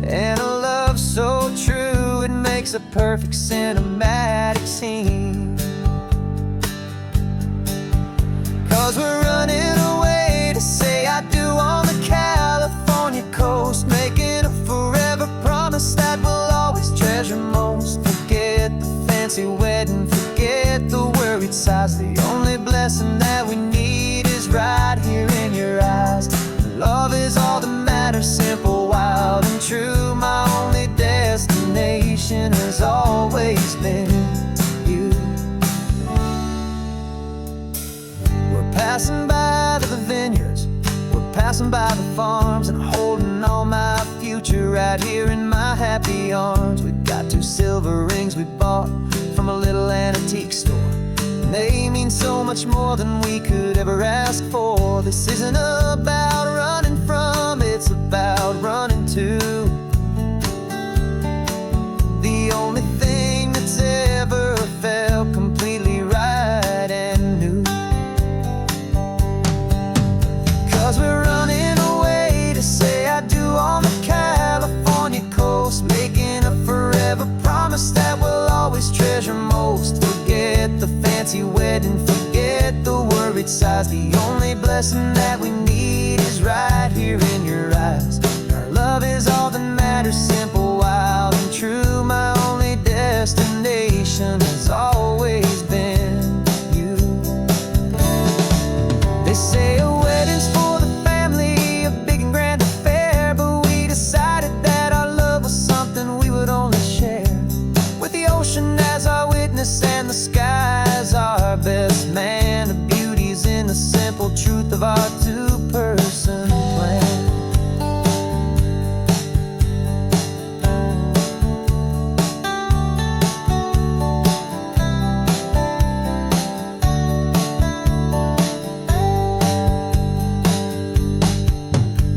[SPEAKER 1] and a love so true it makes a perfect cinematic scene. 'Cause we're running away to say I do on the California coast, making a forever promise that we'll always treasure most. Forget the fancy wedding, forget the worried sighs. The only blessing that we need is right here in your eyes. Love is all that matters, simple, wild, and true. My only destination has always been you. We're passing by the vineyards, we're passing by the farms, and holding all my future right here in my happy arms. We've got 2 silver rings we bought from a little antique store, and they mean so much more than we could ever ask for. This isn't about running from, it's about running to the only thing that's ever felt completely right and new. 'Cause we're running away to say I do on the California coast, making a forever promise that we'll always treasure most. Forget the fancy wedding, forget the worried sighs. The only blessing that we need is right here in your eyes. Our love is all that matters, simple, wild, and true. My only destination has always been you. They say a wedding's for the family, a big and grand affair, but we decided that our love was something we would only share with the ocean as our witness and the sky as our best man. The beauty's in the simple truth of our 2-person plan.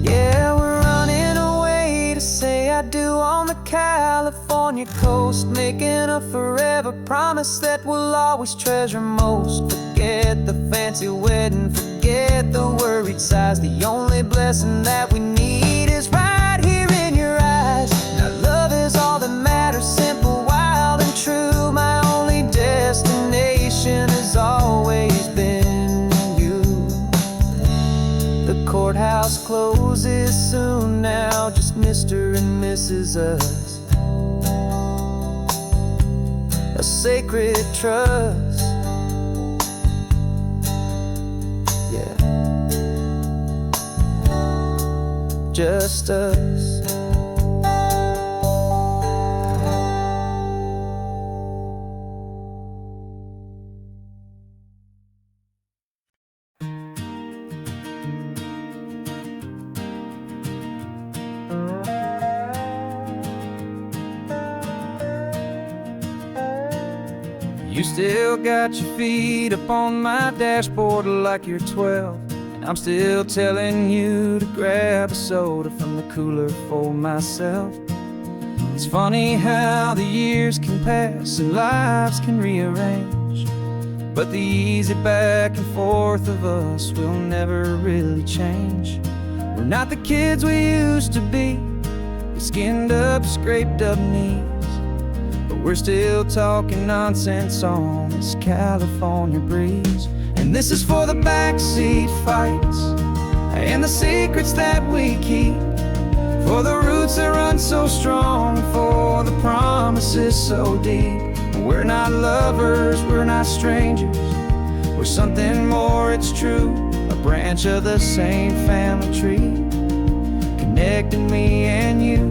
[SPEAKER 1] Yeah, we're running away to say I do on the California coast, making a forever promise that we'll always treasure most. Forget the fancy wedding, forget the worried sighs. The only blessing that we need is right here in your eyes. Now love is all that matters, simple, wild, and true. My only destination has always been you. The courthouse closes soon now, just Mr. and Mrs. Us, a sacred trust. Yeah, just us. You still got your feet up on my dashboard like you're 12, and I'm still telling you to grab a soda from the cooler for myself. It's funny how the years can pass and lives can rearrange, but the easy back and forth of us will never really change. We're not the kids we used to be, with skinned up, scraped up knees, but we're still talking nonsense on this California breeze. And this is for the backseat fights and the secrets that we keep, for the roots that run so strong, for the promises so deep. We're not lovers, we're not strangers, we're something more, it's true. A branch of the same family tree, connecting me and you.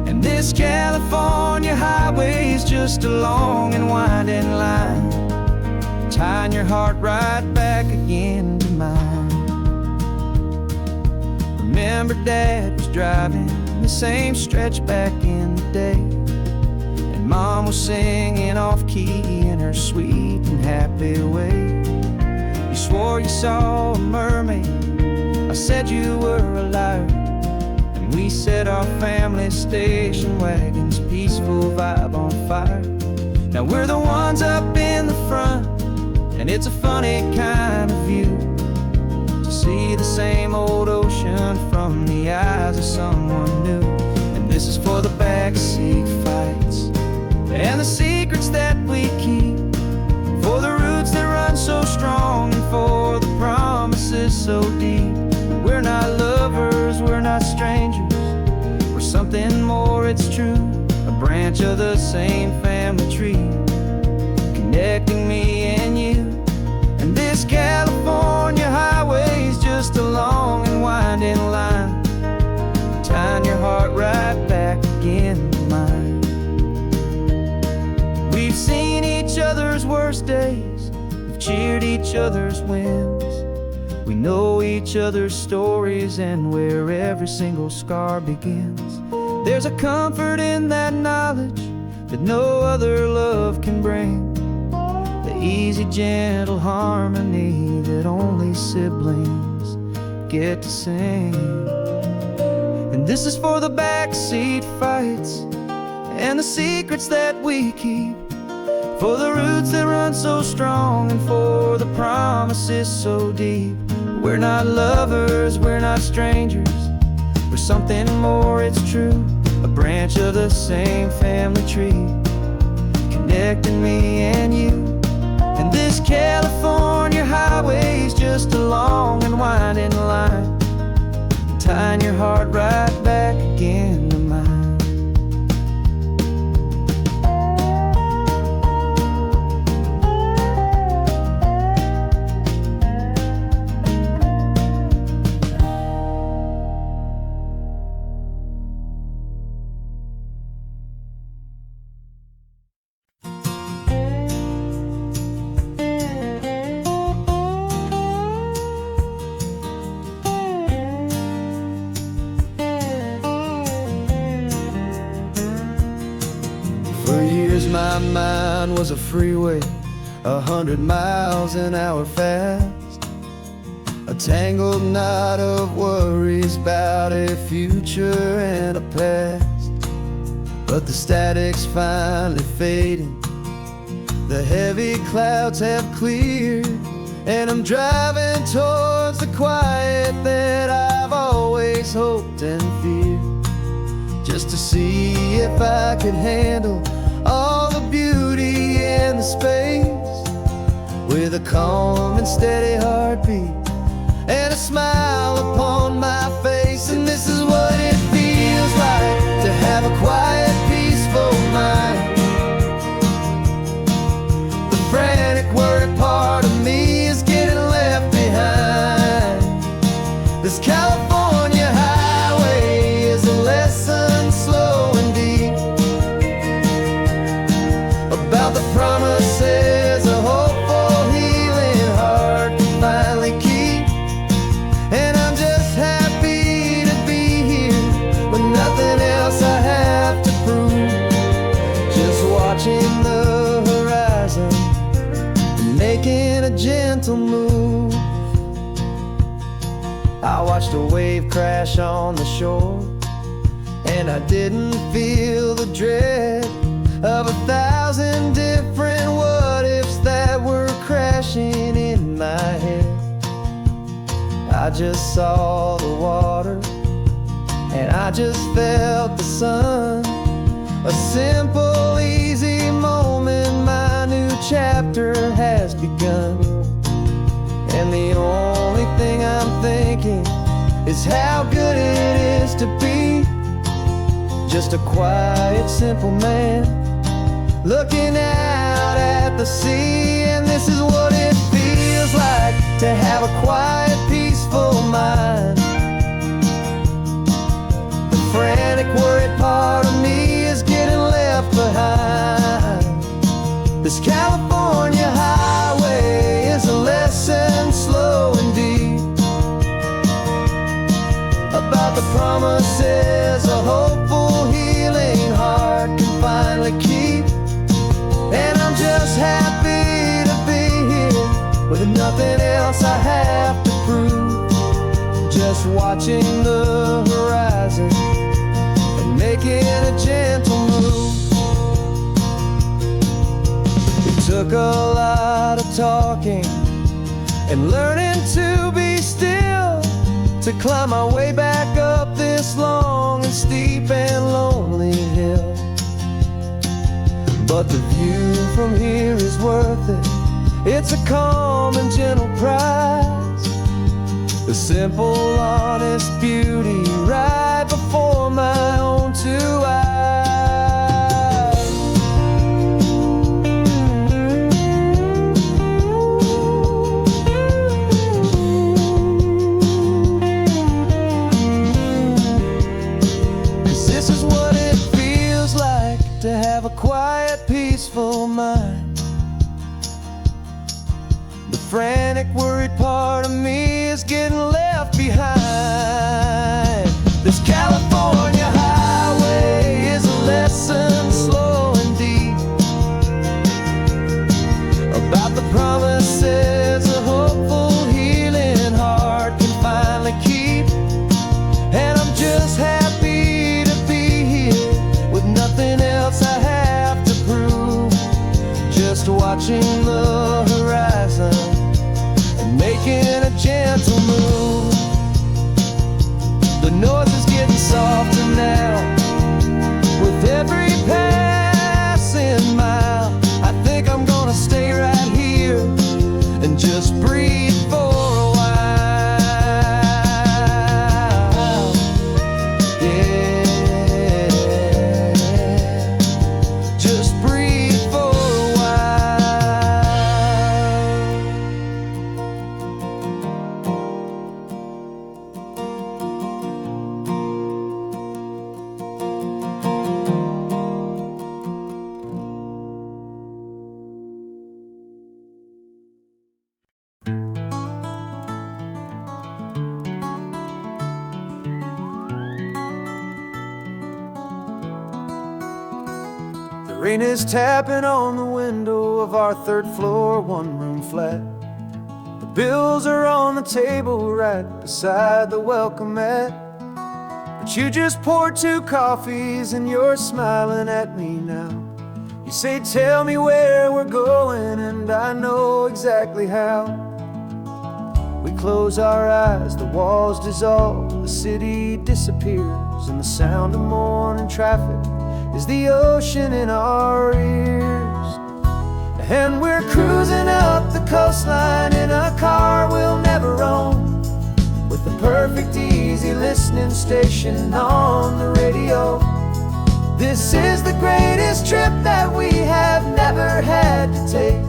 [SPEAKER 1] And this California highway is just a long and winding line, tying your heart right back again to mine. Remember Dad was driving the same stretch back in the day, and Mom was singing off-key in her sweet and happy way. You swore you saw a mermaid, I said you were a liar, and we set our family station wagon's peaceful vibe on fire. Now we're the ones up in the front, and it's a funny kind of view to see the same old ocean from the eyes of someone new. And this is for the backseat fights and the secrets that we keep, for the roots that run so strong and for the promises so deep. We're not lovers, we're not strangers, we're something more, it's true. A branch of the same family tree, connecting me and you. And this California highway is just a long and winding line, tying your heart right back again to mine. We've seen each other's worst days, we've cheered each other's wins. We know each other's stories and where every single scar begins. There's a comfort in that knowledge that no other love can bring, the easy, gentle harmony that only siblings get to sing. And this is for the backseat fights and the secrets that we keep, for the roots that run so strong and for the promises so deep. We're not lovers, we're not strangers, we're something more, it's true. A branch of the same family tree, connecting me and you. And this California highway is just a long and winding line, tying your heart right back again to mine. For years my mind was a freeway, 100 miles an hour fast, a tangled knot of worries about a future and a past. But the static's finally fading, the heavy clouds have cleared, and I'm driving towards the quiet that I've always hoped and feared, just to see if I could handle all the beauty and the space, with a calm and steady heartbeat and a smile upon my face. And this is what it feels like to have a quiet, peaceful mind. The frantic, worried part of me is getting left behind. This California highway is a lesson slow and deep about the promises a hopeful, healing heart can finally keep. And I'm just happy to be here with nothing else I have to prove, just watching the horizon and making a gentle move. I watched a wave crash on the shore, and I didn't feel the dread of 1,000 different what-ifs that were crashing in my head. I just saw the water, and I just felt the sun. A simple, easy moment, my new chapter has begun. And the only thing I'm thinking is how good it is to be just a quiet, simple man, looking out at the sea. And this is what it feels like to have a quiet, peaceful mind. The frantic, worried part of me is getting left behind. This California highway is a lesson slow and deep about the promises a hopeful, healing heart can finally keep. And I'm just happy to be here with nothing else I have to prove. Just watching the horizon and making a gentle move. It took a lot of talking and learning to be still to climb my way back up this long and steep and lonely hill. But the view from here is worth it. It's a calm and gentle prize. The simple, honest beauty right before my own two eyes. This is what it feels like to have a quiet, peaceful mind. The frantic, worried part of me is getting left behind. This California highway is a lesson slow and deep about the promises a hopeful, healing heart can finally keep. And I'm just happy to be here with nothing else I have to prove. Just watching the horizon and making a gentle move. The noise is getting softer now with every passing mile. I think I'm gonna stay right here and just breathe for a while. Yeah, just breathe for a while. The rain is tapping on the window of our third floor, one-room flat. The bills are on the table right beside the welcome mat. But you just poured 2 coffees and you're smiling at me now. You say, tell me where we're going, and I know exactly how. We close our eyes, the walls dissolve, the city disappears, and the sound of morning traffic is the ocean in our ears. And we're cruising up the coastline in a car we'll never own, with the perfect easy listening station on the radio. This is the greatest trip that we have never had to take,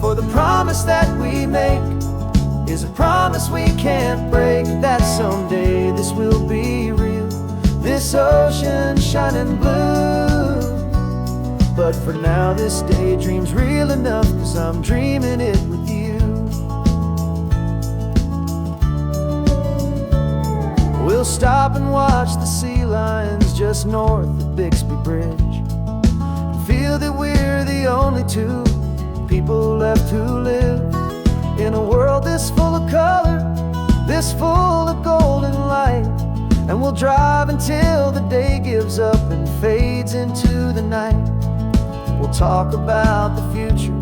[SPEAKER 1] for the promise that we make is a promise we can't break, that someday this will be real, this ocean shining blue. But for now this daydream's real enough, 'cause I'm dreaming it with you. We'll stop and watch the sea lions just north of Bixby Bridge, and feel that we're the only 2 people left who live in a world this full of color, this full of golden light. And we'll drive until the day gives up and fades into the night. We'll talk about the future,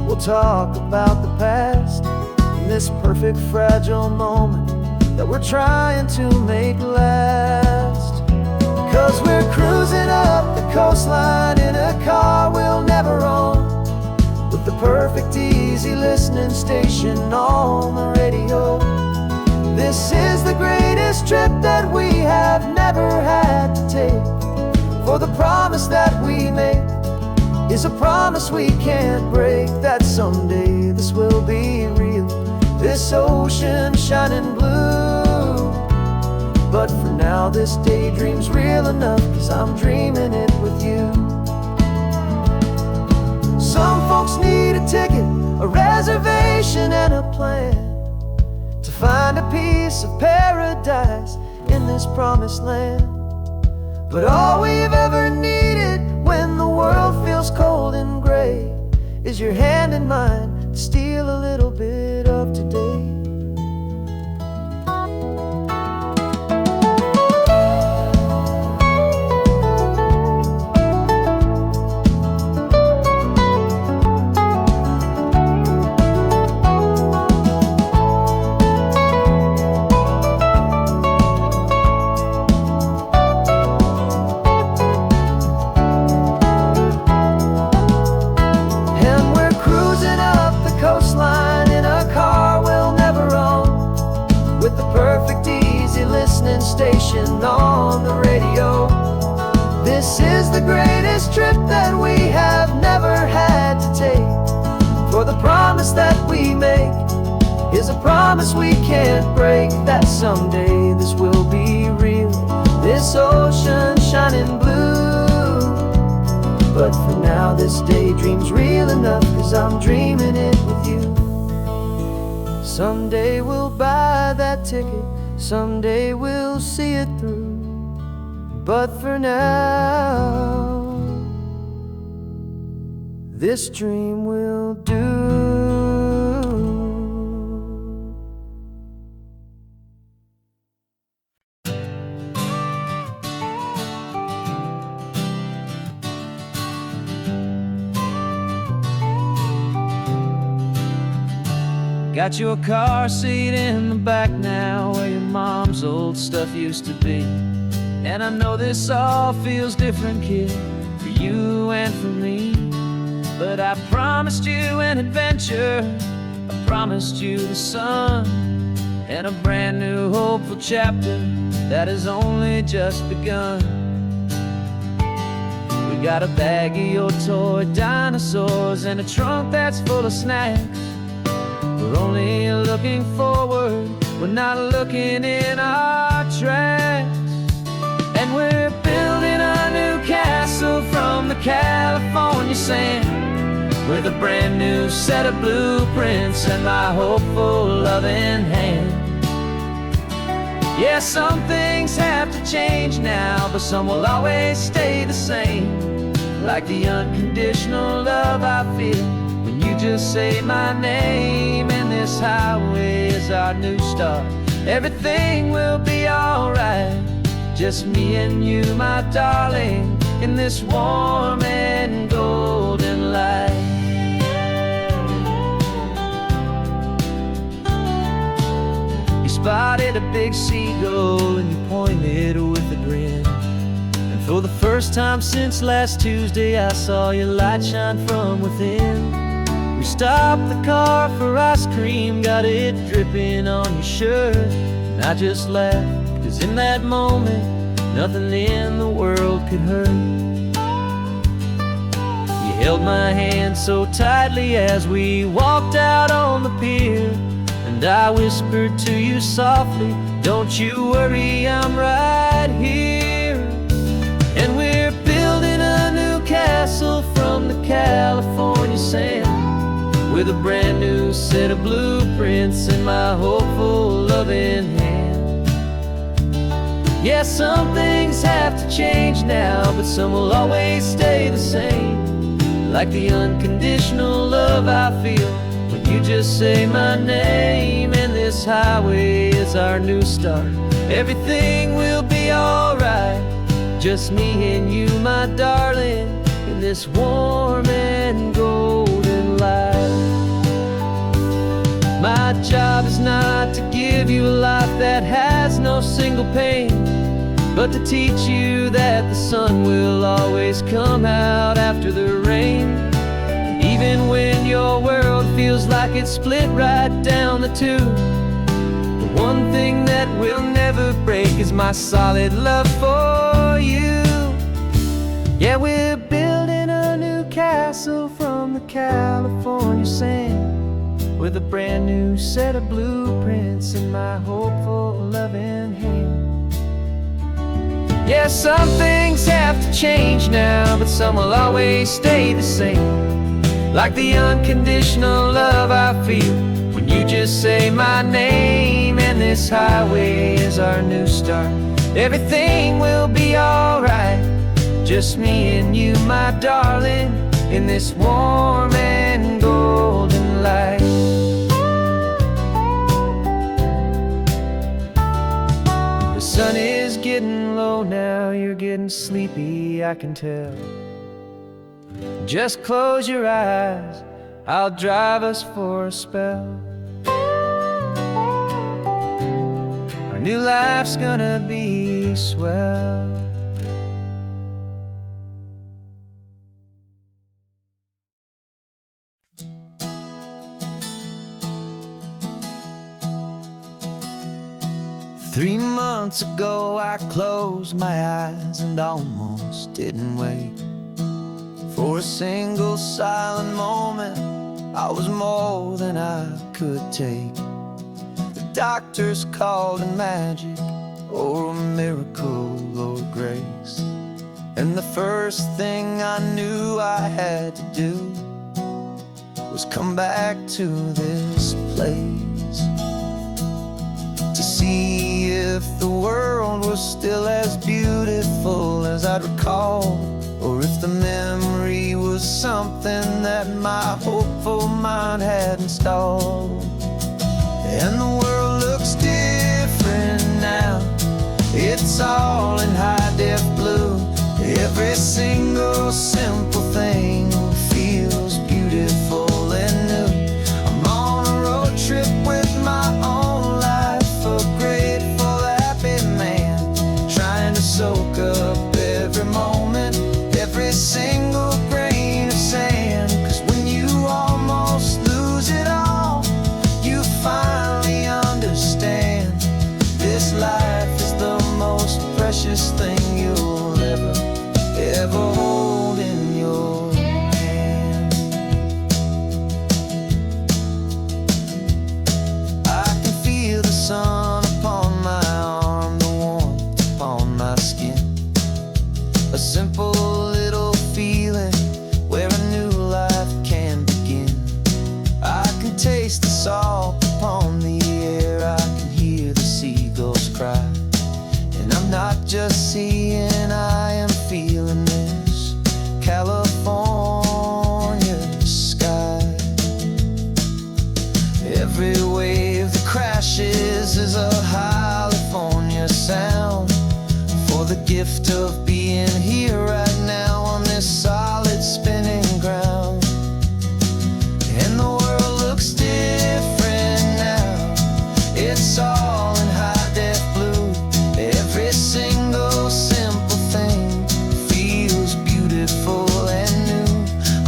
[SPEAKER 1] we'll talk about the past, in this perfect fragile moment that we're trying to make last. 'Cause we're cruising up the coastline in a car we'll never own, with the perfect easy listening station on the radio. This is the greatest trip that we have never had to take, for the promise that we make is a promise we can't break, that someday this will be real, this ocean shining blue. But for now this daydream's real enough, 'cause I'm dreaming it with you. Some folks need a ticket, a reservation and a plan to find a piece of paradise in this promised land. But all we've ever needed when the world feels cold and gray is your hand in mine to steal a little bit of today. Station on the radio. This is the greatest trip that we have never had to take, for the promise that we make is a promise we can't break, that someday this will be real, this ocean shining blue. But for now this daydream's real enough, 'cause I'm dreaming it with you. Someday we'll buy that ticket, someday we'll see it through, but for now this dream will do. Got your car seat in the back now, where your mom's old stuff used to be. And I know this all feels different, kid, for you and for me. But I promised you an adventure, I promised you the sun, and a brand new hopeful chapter that has only just begun. We got a bag of your toy dinosaurs and a trunk that's full of snacks. We're only looking forward, we're not looking in our tracks. And we're building a new castle from the California sand, with a brand new set of blueprints and my hopeful loving hand. Yeah, some things have to change now, but some will always stay the same, like the unconditional love I feel when you just say my name. And this highway is our new start, everything will be alright, just me and you, my darling, in this warm and golden light. You spotted a big seagull and you pointed with a grin, and for the first time since last Tuesday I saw your light shine from within. We stopped the car for ice cream, got it dripping on your shirt, and I just laughed, 'cause in that moment nothing in the world could hurt. You held my hand so tightly as we walked out on the pier, and I whispered to you softly, don't you worry, I'm right here. And we're building a new castle from the California sand, with a brand new set of blueprints in my hopeful loving hand. Yeah, some things have to change now, but some will always stay the same, like the unconditional love I feel when you just say my name. And this highway is our new start, everything will be alright, just me and you, my darling, in this warm and golden light. My job is not to give you a life that has no single pain, but to teach you that the sun will always come out after the rain. Even when your world feels like it's split right down the two, the one thing that will never break is my solid love for you. Yeah, we're building a new
[SPEAKER 2] castle from the California sand, with a brand new set of blueprints in my hopeful, loving hand. Yeah, some things have to change now, but some will always stay the same. Like the unconditional love I feel when you just say my name. And this highway is our new start. Everything will be alright, just me and you, my darling, in this warm and golden light. The sun is getting low now, you're getting sleepy, I can tell. Just close your eyes, I'll drive us for a spell. Our new life's gonna be swell. Three months ago I closed my eyes and almost didn't wake. For a single silent moment, I was more than I could take. The doctors called it magic, or a miracle, or grace. And the first thing I knew I had to do was come back to this place, to see if the world was still as beautiful as I'd recall, or if the memory was something that my hopeful mind had installed. And the world looks different now, it's all in high-def blue. Every single simple thing feels beautiful and new. I'm on a road trip with my own life, a grateful, happy man, trying to soak up every moment, every single grain of sand. 'Cause when you almost lose it all, you finally understand this life is the most precious thing you'll ever hold in your hand. I can feel the sun upon my arm, the warmth upon my skin, a simple little feeling where a new life can begin. I can taste the salt upon the air, I can hear the seagulls cry. And I'm not just seeing, I am feeling this California sky. Every wave that crashes is a California sound, for the gift of being here right now on this solid spinning ground. And the world looks different now, it's all in high-def blue. Every single simple thing feels beautiful and new.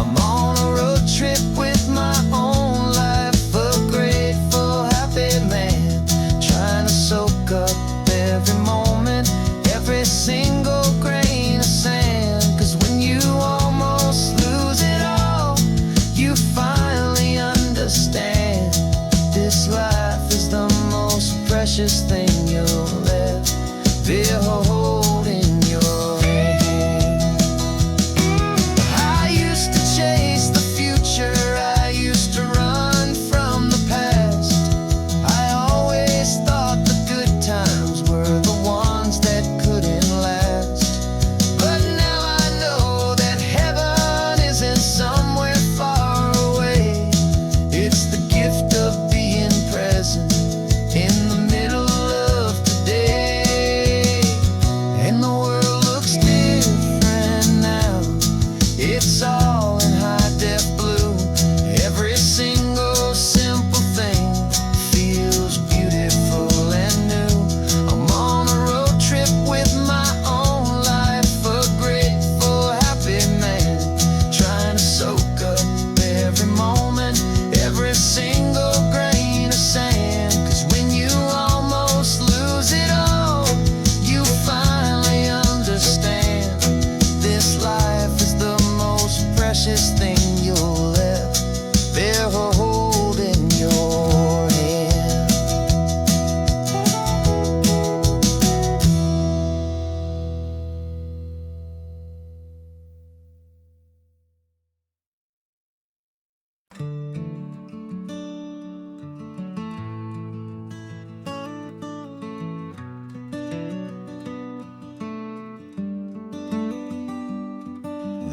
[SPEAKER 2] I'm on a road trip with my own life, a grateful, happy man, trying to soak up every moment, every single grain of sand. 'Cause when you almost lose it all, you finally understand this life is the most precious thing you'll ever hold in your hand. I used to chase the future, I used to run from the past. I always thought the good times were the ones that couldn't last. But now I know that heaven isn't somewhere far away. It's the gift of being present in the middle of today.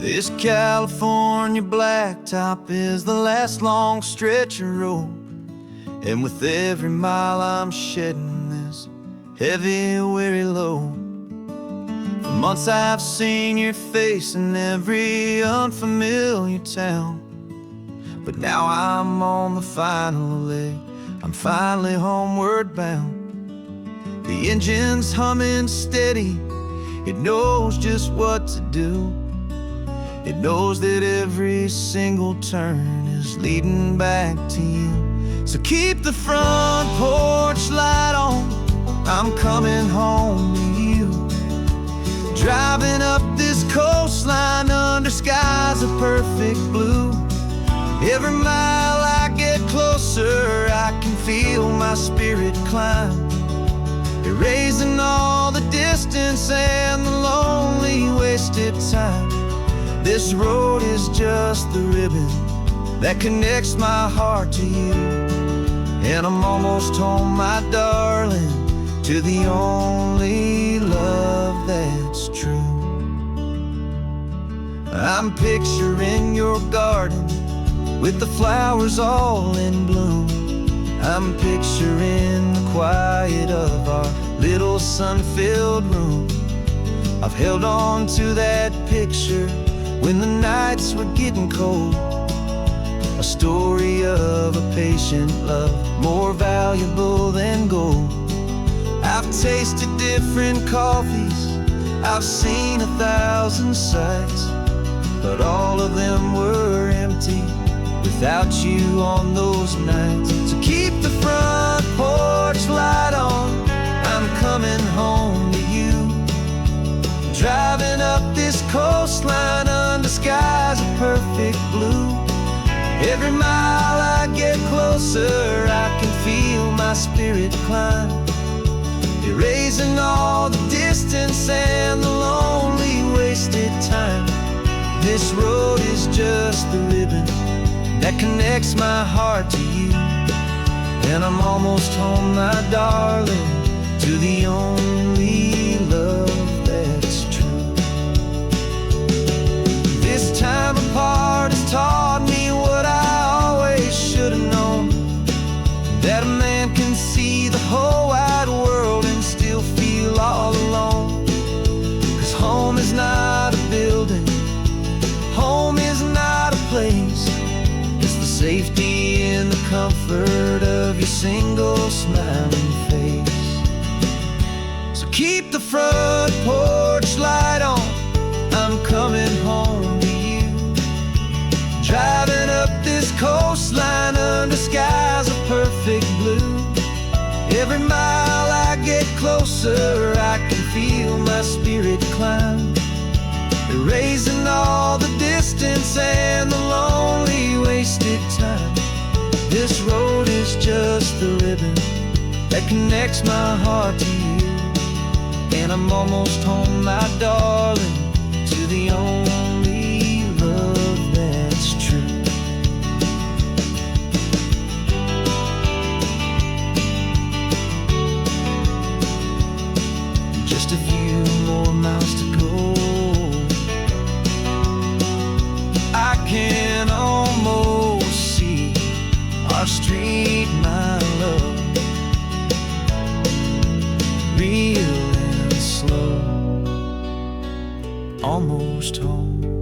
[SPEAKER 1] This California blacktop is the last long stretch of road, and with every mile I'm shedding this heavy, weary load. For months I've seen your face in every unfamiliar town, but now I'm on the final leg, I'm finally homeward bound. The engine's humming steady, it knows just what to do. It knows that every single turn is leading back to you. So keep the front porch light on, I'm coming home to you. Driving up this coastline under skies of perfect blue. Every mile I get closer, I can feel my spirit climb, erasing all the distance and the lonely wasted time. This road is just the ribbon that connects my heart to you, and I'm almost home, my darling, to the only love that's true. I'm picturing your garden with the flowers all in bloom. I'm picturing the quiet of our little sun-filled room. I've held on to that picture when the nights were getting cold, a story of a patient love more valuable than gold. I've tasted different coffees, I've seen 1,000 sights, but all of them were empty without you on those nights. So keep the front porch light on, I'm coming home to you. Driving up this coastline under skies of perfect blue. Every mile I get closer, I can feel my spirit climb, erasing all the distance and the lonely wasted time. This road is just the ribbon that connects my heart to you, and I'm almost home, my darling, to the only love that's true. This time apart has taught me what I always should have known, that a man can see the whole wide world and still feel all alone. 'Cause home is not a building, home is not a place, it's the safety and the comfort of your single smiling face. So keep the front porch light on, I'm coming home to you. Driving up this coastline under skies of perfect blue. Every mile I get closer, I can feel my spirit climb, erasing all the distance and the lonely wasted time. This road is just the ribbon that connects my heart to you, and I'm almost home, my darling, to the only love that's true. Just a few more miles to go, I can almost see our street, my love, real and slow, almost home.